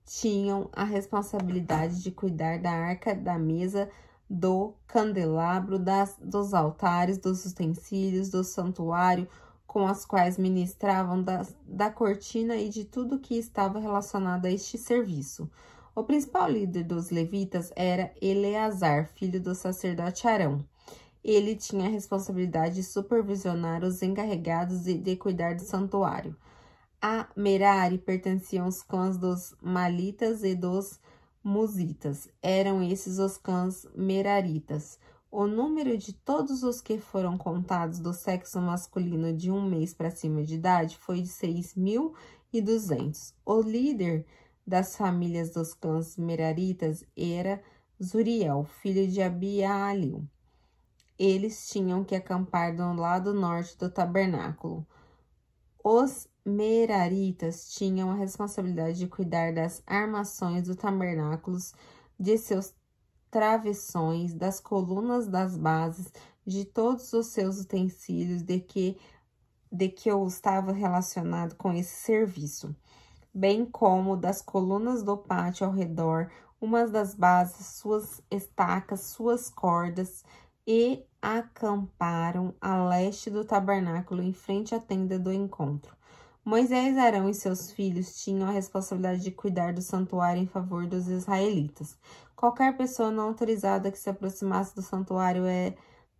Tinham a responsabilidade de cuidar da arca, da mesa, do candelabro, dos altares, dos utensílios, do santuário, com as quais ministravam, da cortina e de tudo que estava relacionado a este serviço. O principal líder dos levitas era Eleazar, filho do sacerdote Arão. Ele tinha a responsabilidade de supervisionar os encarregados e de cuidar do santuário. A Merari pertenciam aos clãs dos Malitas e dos Musitas. Eram esses os clãs meraritas. O número de todos os que foram contados do sexo masculino de 1 mês para cima de idade foi de 6.200. O líder das famílias dos clãs meraritas era Zuriel, filho de Abialil. Eles tinham que acampar do lado norte do tabernáculo. Os meraritas tinham a responsabilidade de cuidar das armações do tabernáculo, de seus travessões, das colunas das bases, de todos os seus utensílios de que eu estava relacionado com esse serviço, bem como das colunas do pátio ao redor, umas das bases, suas estacas, suas cordas, e acamparam a leste do tabernáculo, em frente à tenda do encontro. Moisés, Arão e seus filhos tinham a responsabilidade de cuidar do santuário em favor dos israelitas. Qualquer pessoa não autorizada que se aproximasse do santuário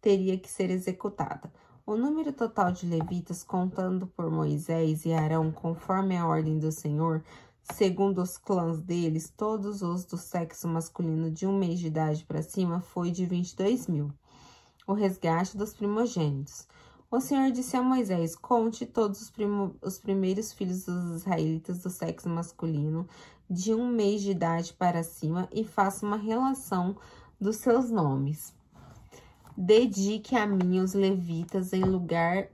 teria que ser executada. O número total de levitas, contando por Moisés e Arão, conforme a ordem do Senhor, segundo os clãs deles, todos os do sexo masculino de 1 mês de idade para cima, foi de 22.000. o resgate dos primogênitos. O Senhor disse a Moisés: conte todos os primeiros filhos dos israelitas do sexo masculino, de 1 mês de idade para cima, e faça uma relação dos seus nomes. Dedique a mim os levitas em lugar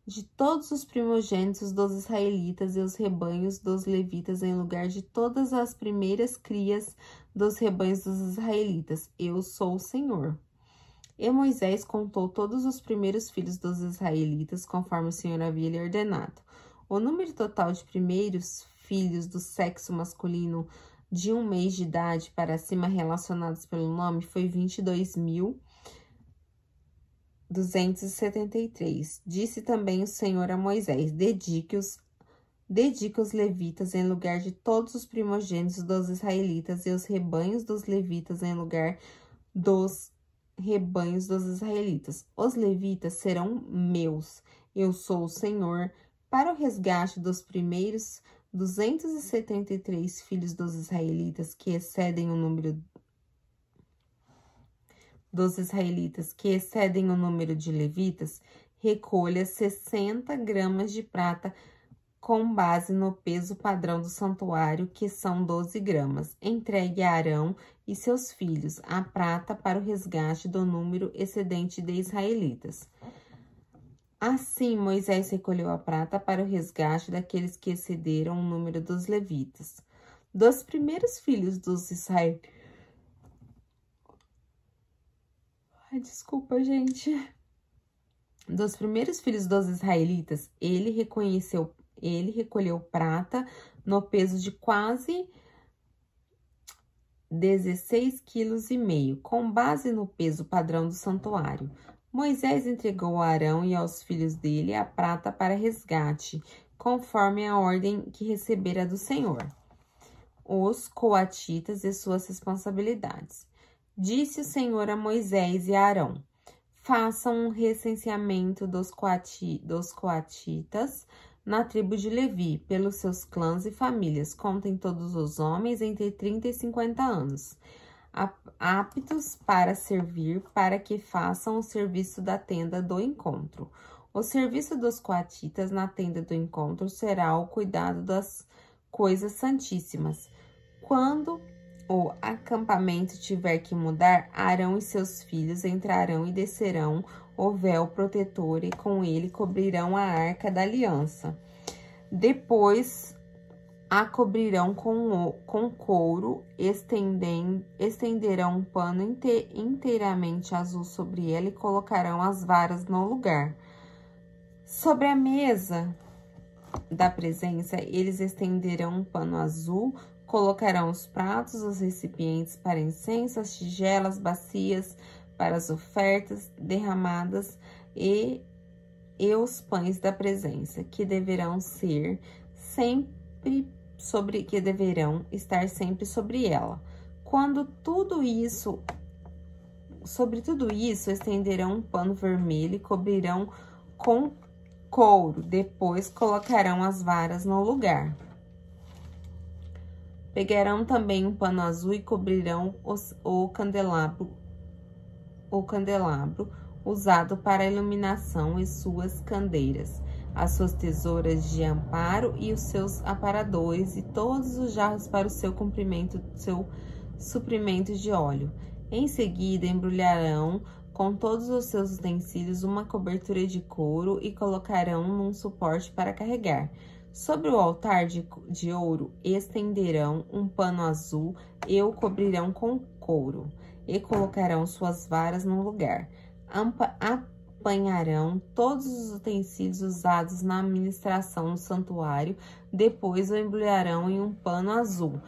de todos os primogênitos dos israelitas, e os rebanhos dos levitas em lugar de todas as primeiras crias dos rebanhos dos israelitas. Eu sou o Senhor. E Moisés contou todos os primeiros filhos dos israelitas, conforme o Senhor havia lhe ordenado. O número total de primeiros filhos do sexo masculino de 1 mês de idade para cima relacionados pelo nome foi 22.273. Disse também o Senhor a Moisés: dedique os levitas em lugar de todos os primogênitos dos israelitas, e os rebanhos dos levitas em lugar dos rebanhos dos israelitas. Os levitas serão meus. Eu sou o Senhor. Para o resgate dos primeiros 273 filhos dos israelitas, que excedem o número de levitas, recolha 60 gramas de prata com base no peso padrão do santuário, que são 12 gramas. Entregue a Arão e seus filhos a prata para o resgate do número excedente de israelitas. Assim, Moisés recolheu a prata para o resgate daqueles que excederam o número dos levitas. Dos primeiros filhos dos israelitas... Dos primeiros filhos dos israelitas, ele recolheu prata no peso de quase 16,5 kg, com base no peso padrão do santuário. Moisés entregou a Arão e aos filhos dele a prata para resgate, conforme a ordem que recebera do Senhor. Os coatitas e suas responsabilidades. Disse o Senhor a Moisés e a Arão: façam um recenseamento dos coatitas na tribo de Levi, pelos seus clãs e famílias. Contem todos os homens entre 30 e 50 anos, aptos para servir, para que façam o serviço da tenda do encontro. O serviço dos coatitas na tenda do encontro será ao cuidado das coisas santíssimas. Quando o acampamento tiver que mudar, Arão e seus filhos entrarão e descerão o véu protetor, e com ele cobrirão a arca da aliança. Depois a cobrirão com couro, estenderão um pano inteiramente azul sobre ela e colocarão as varas no lugar. Sobre a mesa da presença, eles estenderão um pano azul, colocarão os pratos, os recipientes para incenso, as tigelas, bacias para as ofertas derramadas e os pães da presença, que deverão estar sempre sobre ela. Sobre tudo isso, estenderão um pano vermelho e cobrirão com couro. Depois colocarão as varas no lugar. Pegarão também um pano azul e cobrirão o candelabro usado para a iluminação e suas candeiras, as suas tesouras de amparo e os seus aparadores, e todos os jarros para o seu suprimento de óleo. Em seguida, embrulharão com todos os seus utensílios uma cobertura de couro e colocarão num suporte para carregar. Sobre o altar de ouro, estenderão um pano azul e o cobrirão com couro, e colocarão suas varas no lugar. Apanharão todos os utensílios usados na administração do santuário, depois o embrulharão em um pano azul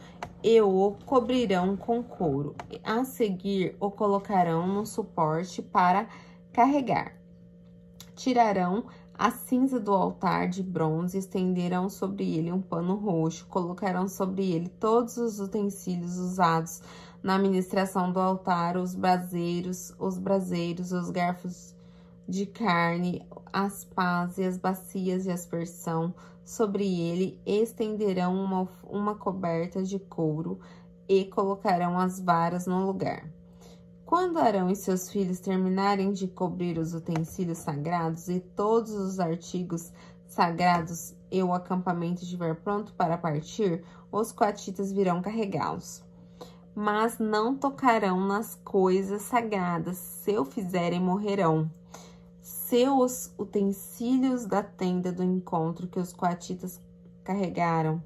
e o cobrirão com couro. A seguir, o colocarão no suporte para carregar. Tirarão a cinza do altar de bronze, estenderão sobre ele um pano roxo, colocarão sobre ele todos os utensílios usados na administração do altar, os braseiros, os garfos de carne, as pás e as bacias de aspersão. Sobre ele estenderão uma coberta de couro e colocarão as varas no lugar. Quando Arão e seus filhos terminarem de cobrir os utensílios sagrados e todos os artigos sagrados e o acampamento estiver pronto para partir, os coatitas virão carregá-los. Mas não tocarão nas coisas sagradas, se o fizerem, morrerão. Seus utensílios da tenda do encontro que os coatitas carregaram,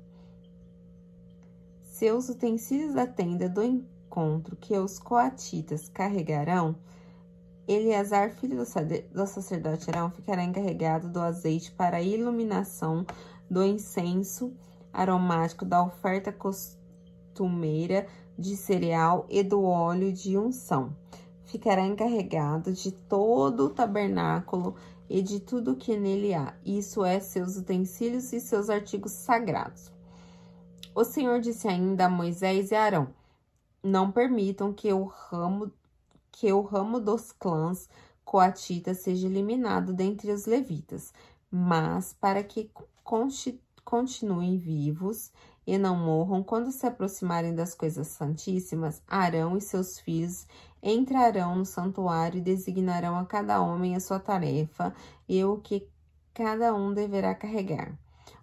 seus utensílios da tenda do encontro que os coatitas carregarão, Eleazar, filho do sacerdote Arão, ficará encarregado do azeite para a iluminação, do incenso aromático, da oferta costumeira de cereal e do óleo de unção. Ficará encarregado de todo o tabernáculo e de tudo que nele há, isso é, seus utensílios e seus artigos sagrados. O Senhor disse ainda a Moisés e a Arão: não permitam que o ramo dos clãs coatitas seja eliminado dentre os levitas, mas para que continuem vivos e não morram, quando se aproximarem das coisas santíssimas, Arão e seus filhos entrarão no santuário e designarão a cada homem a sua tarefa e o que cada um deverá carregar.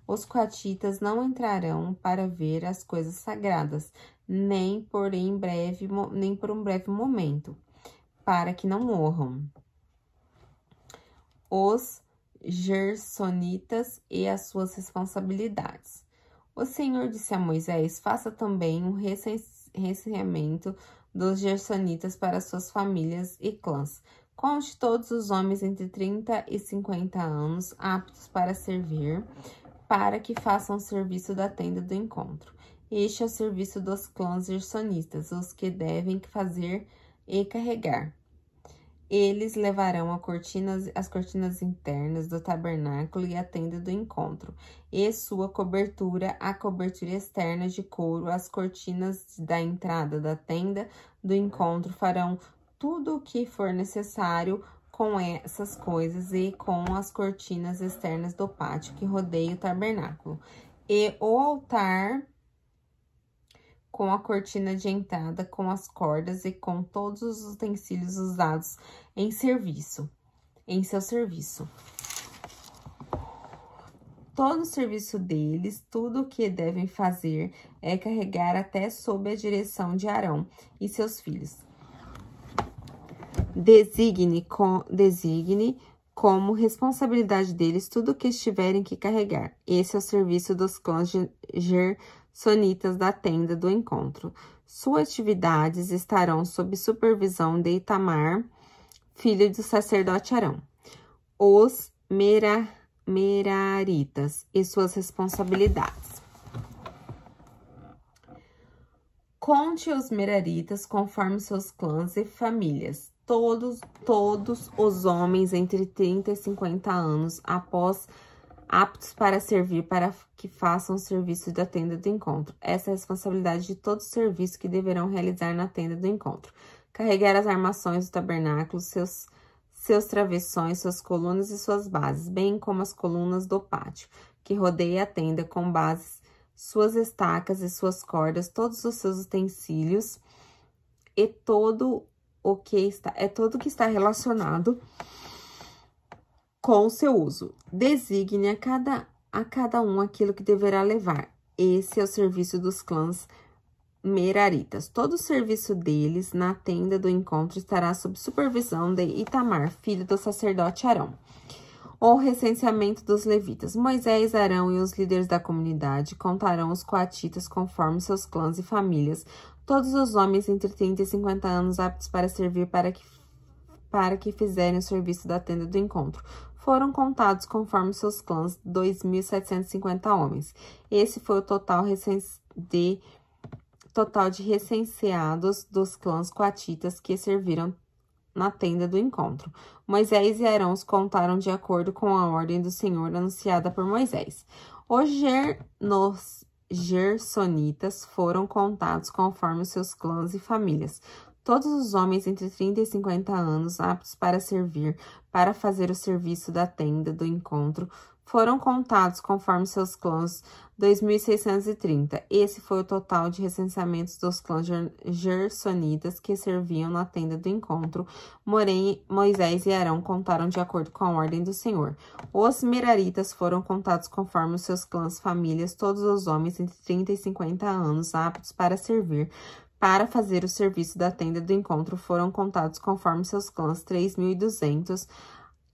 Os coatitas não entrarão para ver as coisas sagradas, nem por um breve momento, para que não morram. Os gersonitas e as suas responsabilidades. O Senhor disse a Moisés: faça também um recenseamento dos gersonitas para suas famílias e clãs. Conte todos os homens entre 30 e 50 anos aptos para servir, para que façam o serviço da tenda do encontro. Este é o serviço dos clãs gersonitas, os que devem fazer e carregar. Eles levarão as cortinas internas do tabernáculo e a tenda do encontro, e sua cobertura, a cobertura externa de couro, as cortinas da entrada da tenda do encontro. Farão tudo o que for necessário com essas coisas e com as cortinas externas do pátio que rodeia o tabernáculo, e o altar com a cortina de entrada, com as cordas e com todos os utensílios usados em seu serviço. Todo o serviço deles, tudo o que devem fazer é carregar até sob a direção de Arão e seus filhos. Designe como responsabilidade deles tudo o que tiverem que carregar. Esse é o serviço dos clãs gersonitas da tenda do encontro. Suas atividades estarão sob supervisão de Itamar, filho do sacerdote Arão. Os meraritas e suas responsabilidades. Conte os meraritas conforme seus clãs e famílias. Todos os homens entre 30 e 50 anos, aptos para servir, para que façam o serviço da tenda do encontro. Essa é a responsabilidade de todo o serviço que deverão realizar na tenda do encontro. Carregar as armações do tabernáculo, seus travessões, suas colunas e suas bases, bem como as colunas do pátio, que rodeia a tenda com bases, suas estacas e suas cordas, todos os seus utensílios e todo o que está relacionado com o seu uso. Designe a cada um aquilo que deverá levar. Esse é o serviço dos clãs meraritas. Todo o serviço deles na tenda do encontro estará sob supervisão de Itamar, filho do sacerdote Arão. O recenseamento dos levitas. Moisés, Arão e os líderes da comunidade contarão os coatitas conforme seus clãs e famílias, todos os homens entre 30 e 50 anos aptos para servir, para que fizerem o serviço da tenda do encontro. Foram contados conforme seus clãs 2.750 homens. Esse foi o total de recenseados dos clãs coatitas que serviram na tenda do encontro. Moisés e Arão os contaram de acordo com a ordem do Senhor anunciada por Moisés. Os gersonitas foram contados conforme os seus clãs e famílias. Todos os homens entre 30 e 50 anos, aptos para servir, para fazer o serviço da tenda do encontro, foram contados conforme seus clãs 2.630. Esse foi o total de recenseamentos dos clãs gersonitas que serviam na tenda do encontro. Porém, Moisés e Arão contaram de acordo com a ordem do Senhor. Os meraritas foram contados conforme os seus clãs, famílias, todos os homens entre 30 e 50 anos aptos para servir. Para fazer o serviço da tenda do encontro, foram contados conforme seus clãs 3.200.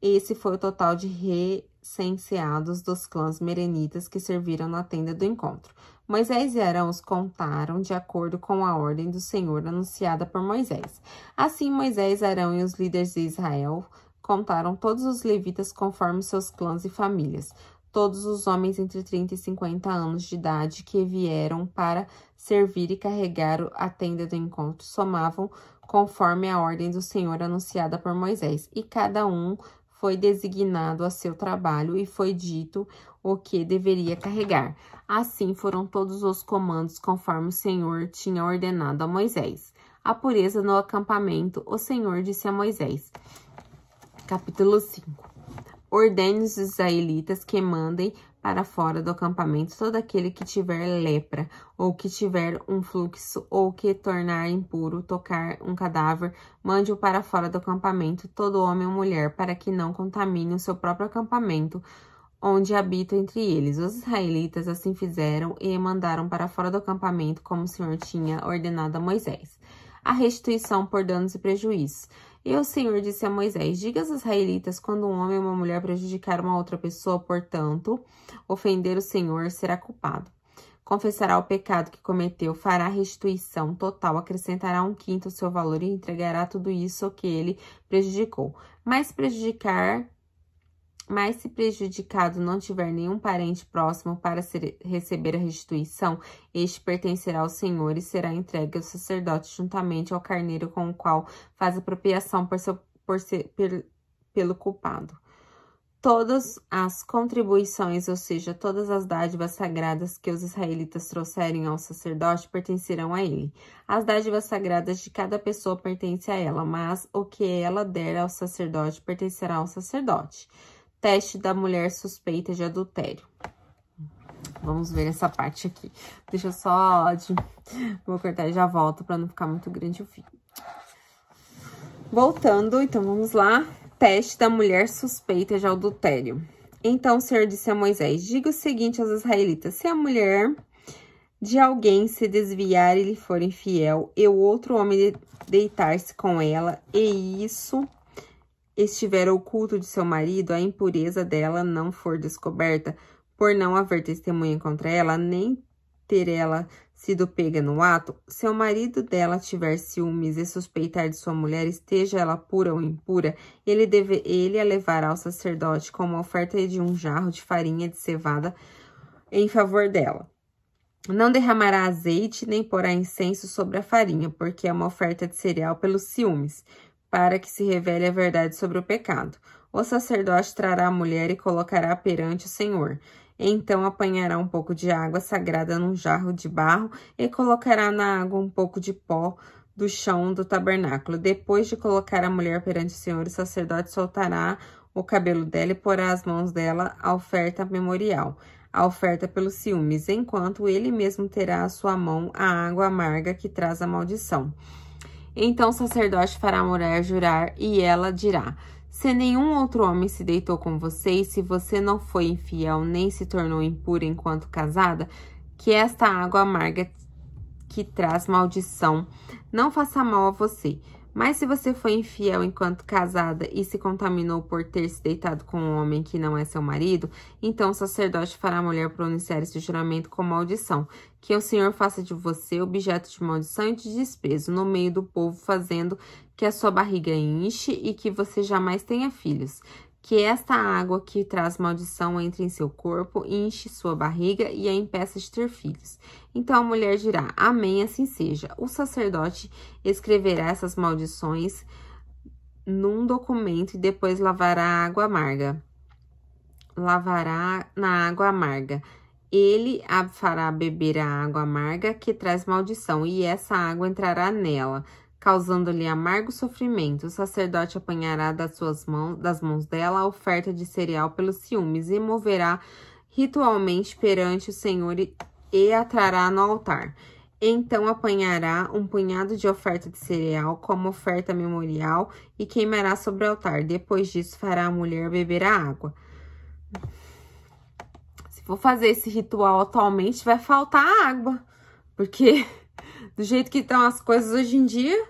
Esse foi o total de recenseados dos clãs merenitas que serviram na tenda do encontro. Moisés e Arão os contaram de acordo com a ordem do Senhor anunciada por Moisés. Assim, Moisés, Arão e os líderes de Israel contaram todos os levitas conforme seus clãs e famílias. Todos os homens entre 30 e 50 anos de idade que vieram para servir e carregar a tenda do encontro somavam conforme a ordem do Senhor anunciada por Moisés, e cada um foi designado a seu trabalho e foi dito o que deveria carregar. Assim foram todos os comandos conforme o Senhor tinha ordenado a Moisés. A pureza no acampamento, o Senhor disse a Moisés. Capítulo 5. Ordene os israelitas que mandem para fora do acampamento todo aquele que tiver lepra, ou que tiver um fluxo, ou que tornar impuro, tocar um cadáver, mande-o para fora do acampamento, todo homem ou mulher, para que não contamine o seu próprio acampamento, onde habita entre eles. Os israelitas assim fizeram e mandaram para fora do acampamento, como o Senhor tinha ordenado a Moisés. A restituição por danos e prejuízos. E o Senhor disse a Moisés, diga aos israelitas, quando um homem ou uma mulher prejudicar uma outra pessoa, portanto, ofender o Senhor, será culpado. Confessará o pecado que cometeu, fará restituição total, acrescentará 1/5 do seu valor e entregará tudo isso que ele prejudicou. Mas se prejudicado não tiver nenhum parente próximo para receber a restituição, este pertencerá ao Senhor e será entregue ao sacerdote juntamente ao carneiro com o qual faz apropriação pelo culpado. Todas as contribuições, ou seja, todas as dádivas sagradas que os israelitas trouxerem ao sacerdote, pertencerão a ele. As dádivas sagradas de cada pessoa pertencem a ela, mas o que ela der ao sacerdote pertencerá ao sacerdote. Teste da mulher suspeita de adultério. Vamos ver essa parte aqui. Deixa eu só... Vou cortar e já volto para não ficar muito grande o vídeo. Voltando, então vamos lá. Teste da mulher suspeita de adultério. Então o Senhor disse a Moisés, diga o seguinte aos israelitas, se a mulher de alguém se desviar e lhe for infiel, e o outro homem deitar-se com ela, e isso estiver oculto de seu marido, a impureza dela não for descoberta, por não haver testemunha contra ela, nem ter ela sido pega no ato, se o marido dela tiver ciúmes e suspeitar de sua mulher, esteja ela pura ou impura, ele a levará ao sacerdote como oferta de um jarro de farinha de cevada em favor dela. Não derramará azeite, nem porá incenso sobre a farinha, porque é uma oferta de cereal pelos ciúmes, para que se revele a verdade sobre o pecado. O sacerdote trará a mulher e colocará perante o Senhor. Então apanhará um pouco de água sagrada num jarro de barro e colocará na água um pouco de pó do chão do tabernáculo. Depois de colocar a mulher perante o Senhor, o sacerdote soltará o cabelo dela e porá as mãos dela à oferta memorial, a oferta pelos ciúmes, enquanto ele mesmo terá à sua mão a água amarga que traz a maldição. Então o sacerdote fará a mulher jurar, e ela dirá, se nenhum outro homem se deitou com você, e se você não foi infiel, nem se tornou impura enquanto casada, que esta água amarga que traz maldição não faça mal a você. Mas se você foi infiel enquanto casada e se contaminou por ter se deitado com um homem que não é seu marido, então o sacerdote fará a mulher pronunciar esse juramento com maldição, que o Senhor faça de você objeto de maldição e de desprezo no meio do povo, fazendo que a sua barriga enche e que você jamais tenha filhos. Que esta água que traz maldição entre em seu corpo, enche sua barriga e a impeça de ter filhos. Então a mulher dirá, amém, assim seja. O sacerdote escreverá essas maldições num documento e depois lavará a água amarga. Lavará na água amarga. Ele a fará beber a água amarga que traz maldição, e essa água entrará nela. causando-lhe amargo sofrimento. O sacerdote apanhará das mãos dela a oferta de cereal pelos ciúmes e moverá ritualmente perante o Senhor e a trará no altar. Então apanhará um punhado de oferta de cereal como oferta memorial e queimará sobre o altar. Depois disso, fará a mulher beber a água. Se for fazer esse ritual atualmente, vai faltar água, porque do jeito que estão as coisas hoje em dia,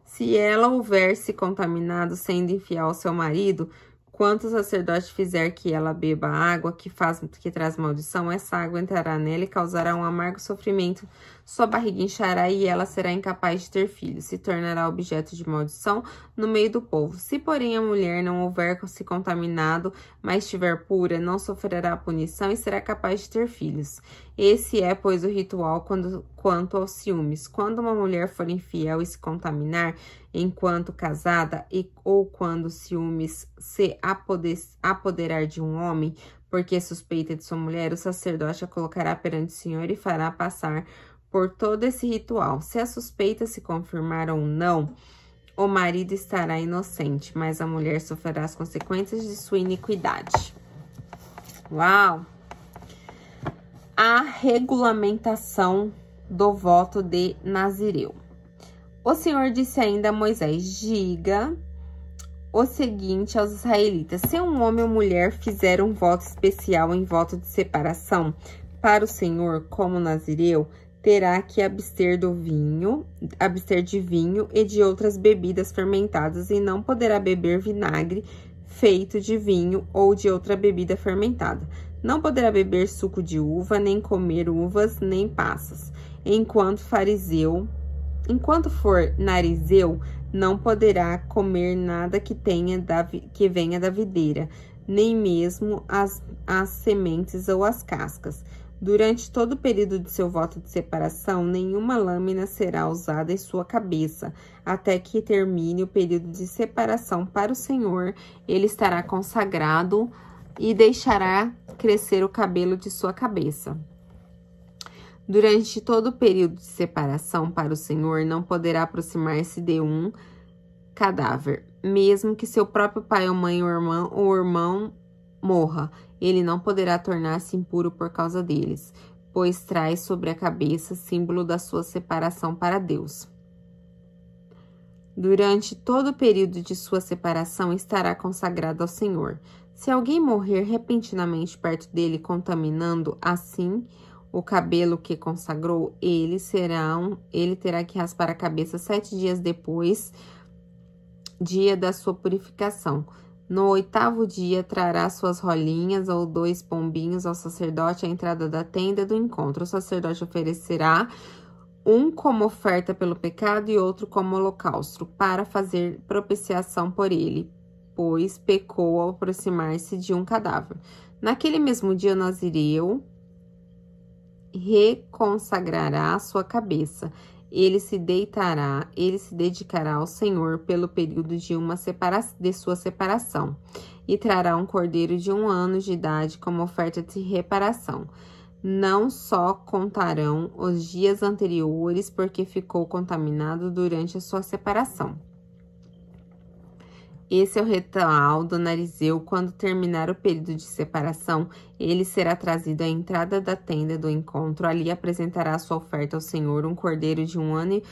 se ela houver se contaminado sendo infiel ao seu marido, quanto o sacerdote fizer que ela beba água que traz maldição, essa água entrará nela e causará um amargo sofrimento. Sua barriga inchará e ela será incapaz de ter filhos. Se tornará objeto de maldição no meio do povo. Se, porém, a mulher não houver se contaminado, mas estiver pura, não sofrerá punição e será capaz de ter filhos. Esse é, pois, o ritual quanto aos ciúmes. Quando uma mulher for infiel e se contaminar enquanto casada ou quando o ciúmes se apoderar de um homem, porque suspeita de sua mulher, o sacerdote a colocará perante o Senhor e fará passar por todo esse ritual. Se a suspeita se confirmar ou não, o marido estará inocente, mas a mulher sofrerá as consequências de sua iniquidade. Uau! A regulamentação do voto de Nazireu. O Senhor disse ainda a Moisés: diga o seguinte aos israelitas: se um homem ou mulher fizer um voto especial em voto de separação para o Senhor como nazireu, terá que abster de vinho e de outras bebidas fermentadas e não poderá beber vinagre feito de vinho ou de outra bebida fermentada. Não poderá beber suco de uva, nem comer uvas, nem passas. Enquanto for narizeu, não poderá comer nada que venha da videira, nem mesmo as sementes ou as cascas. Durante todo o período de seu voto de separação, nenhuma lâmina será usada em sua cabeça, até que termine o período de separação para o Senhor. Ele estará consagrado e deixará crescer o cabelo de sua cabeça. Durante todo o período de separação para o Senhor, não poderá aproximar-se de um cadáver, mesmo que seu próprio pai ou mãe ou irmão morra. Ele não poderá tornar-se impuro por causa deles, pois traz sobre a cabeça símbolo da sua separação para Deus. Durante todo o período de sua separação, estará consagrado ao Senhor. Se alguém morrer repentinamente perto dele, contaminando assim o cabelo que consagrou, ele terá que raspar a cabeça 7 dias depois, dia da sua purificação. No 8º dia, trará suas rolinhas ou 2 pombinhos ao sacerdote à entrada da tenda do encontro. O sacerdote oferecerá um como oferta pelo pecado e outro como holocausto, para fazer propiciação por ele, pois pecou ao aproximar-se de um cadáver. Naquele mesmo dia, o nazireu reconsagrará a sua cabeça. Ele se dedicará ao Senhor pelo período de sua separação, e trará um cordeiro de 1 ano de idade como oferta de reparação. Não só contarão os dias anteriores, porque ficou contaminado durante a sua separação. Esse é o ritual do narizeu. Quando terminar o período de separação, ele será trazido à entrada da tenda do encontro. Ali apresentará sua oferta ao Senhor, um cordeiro de 1 ano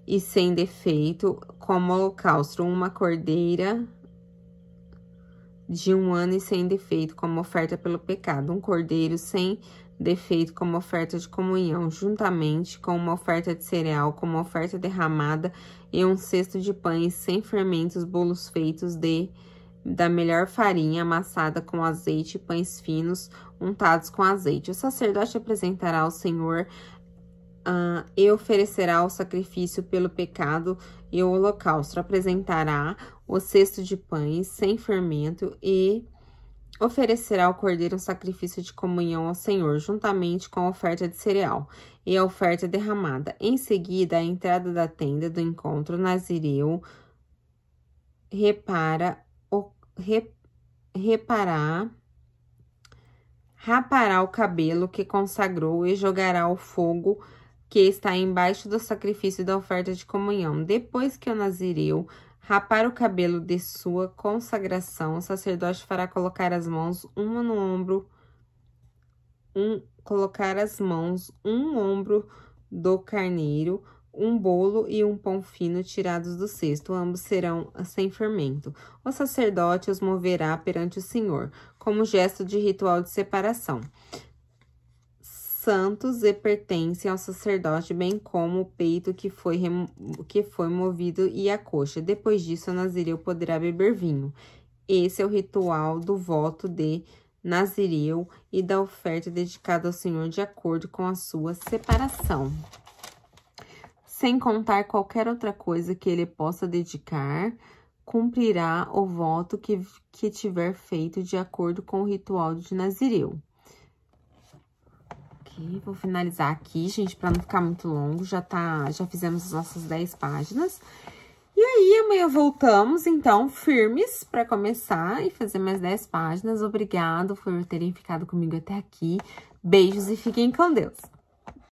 e sem defeito, como holocausto, uma cordeira de 1 ano e sem defeito, como oferta pelo pecado, um cordeiro sem defeito como oferta de comunhão, juntamente com uma oferta de cereal, como oferta derramada, e um cesto de pães sem fermentos, bolos feitos da melhor farinha, amassada com azeite, e pães finos untados com azeite. O sacerdote apresentará ao Senhor e oferecerá o sacrifício pelo pecado e o holocausto. Apresentará o cesto de pães sem fermento e oferecerá ao cordeiro um sacrifício de comunhão ao Senhor, juntamente com a oferta de cereal e a oferta derramada. Em seguida, à entrada da tenda do encontro, o nazireu rapará o cabelo que consagrou e jogará ao fogo que está embaixo do sacrifício da oferta de comunhão. Depois que o nazireu rapar o cabelo de sua consagração, o sacerdote fará colocar as mãos uma no ombro, um ombro do carneiro, um bolo e um pão fino tirados do cesto, ambos serão sem fermento. O sacerdote os moverá perante o Senhor, como gesto de ritual de separação. Santos e pertencem ao sacerdote, bem como o peito que foi movido e a coxa. Depois disso, o nazireu poderá beber vinho. Esse é o ritual do voto de nazireu e da oferta dedicada ao Senhor de acordo com a sua separação. Sem contar qualquer outra coisa que ele possa dedicar, cumprirá o voto que tiver feito de acordo com o ritual de nazireu. Vou finalizar aqui, gente, para não ficar muito longo. Já fizemos as nossas 10 páginas. E aí, amanhã voltamos, então, firmes para começar e fazer mais 10 páginas. Obrigado por terem ficado comigo até aqui. Beijos e fiquem com Deus.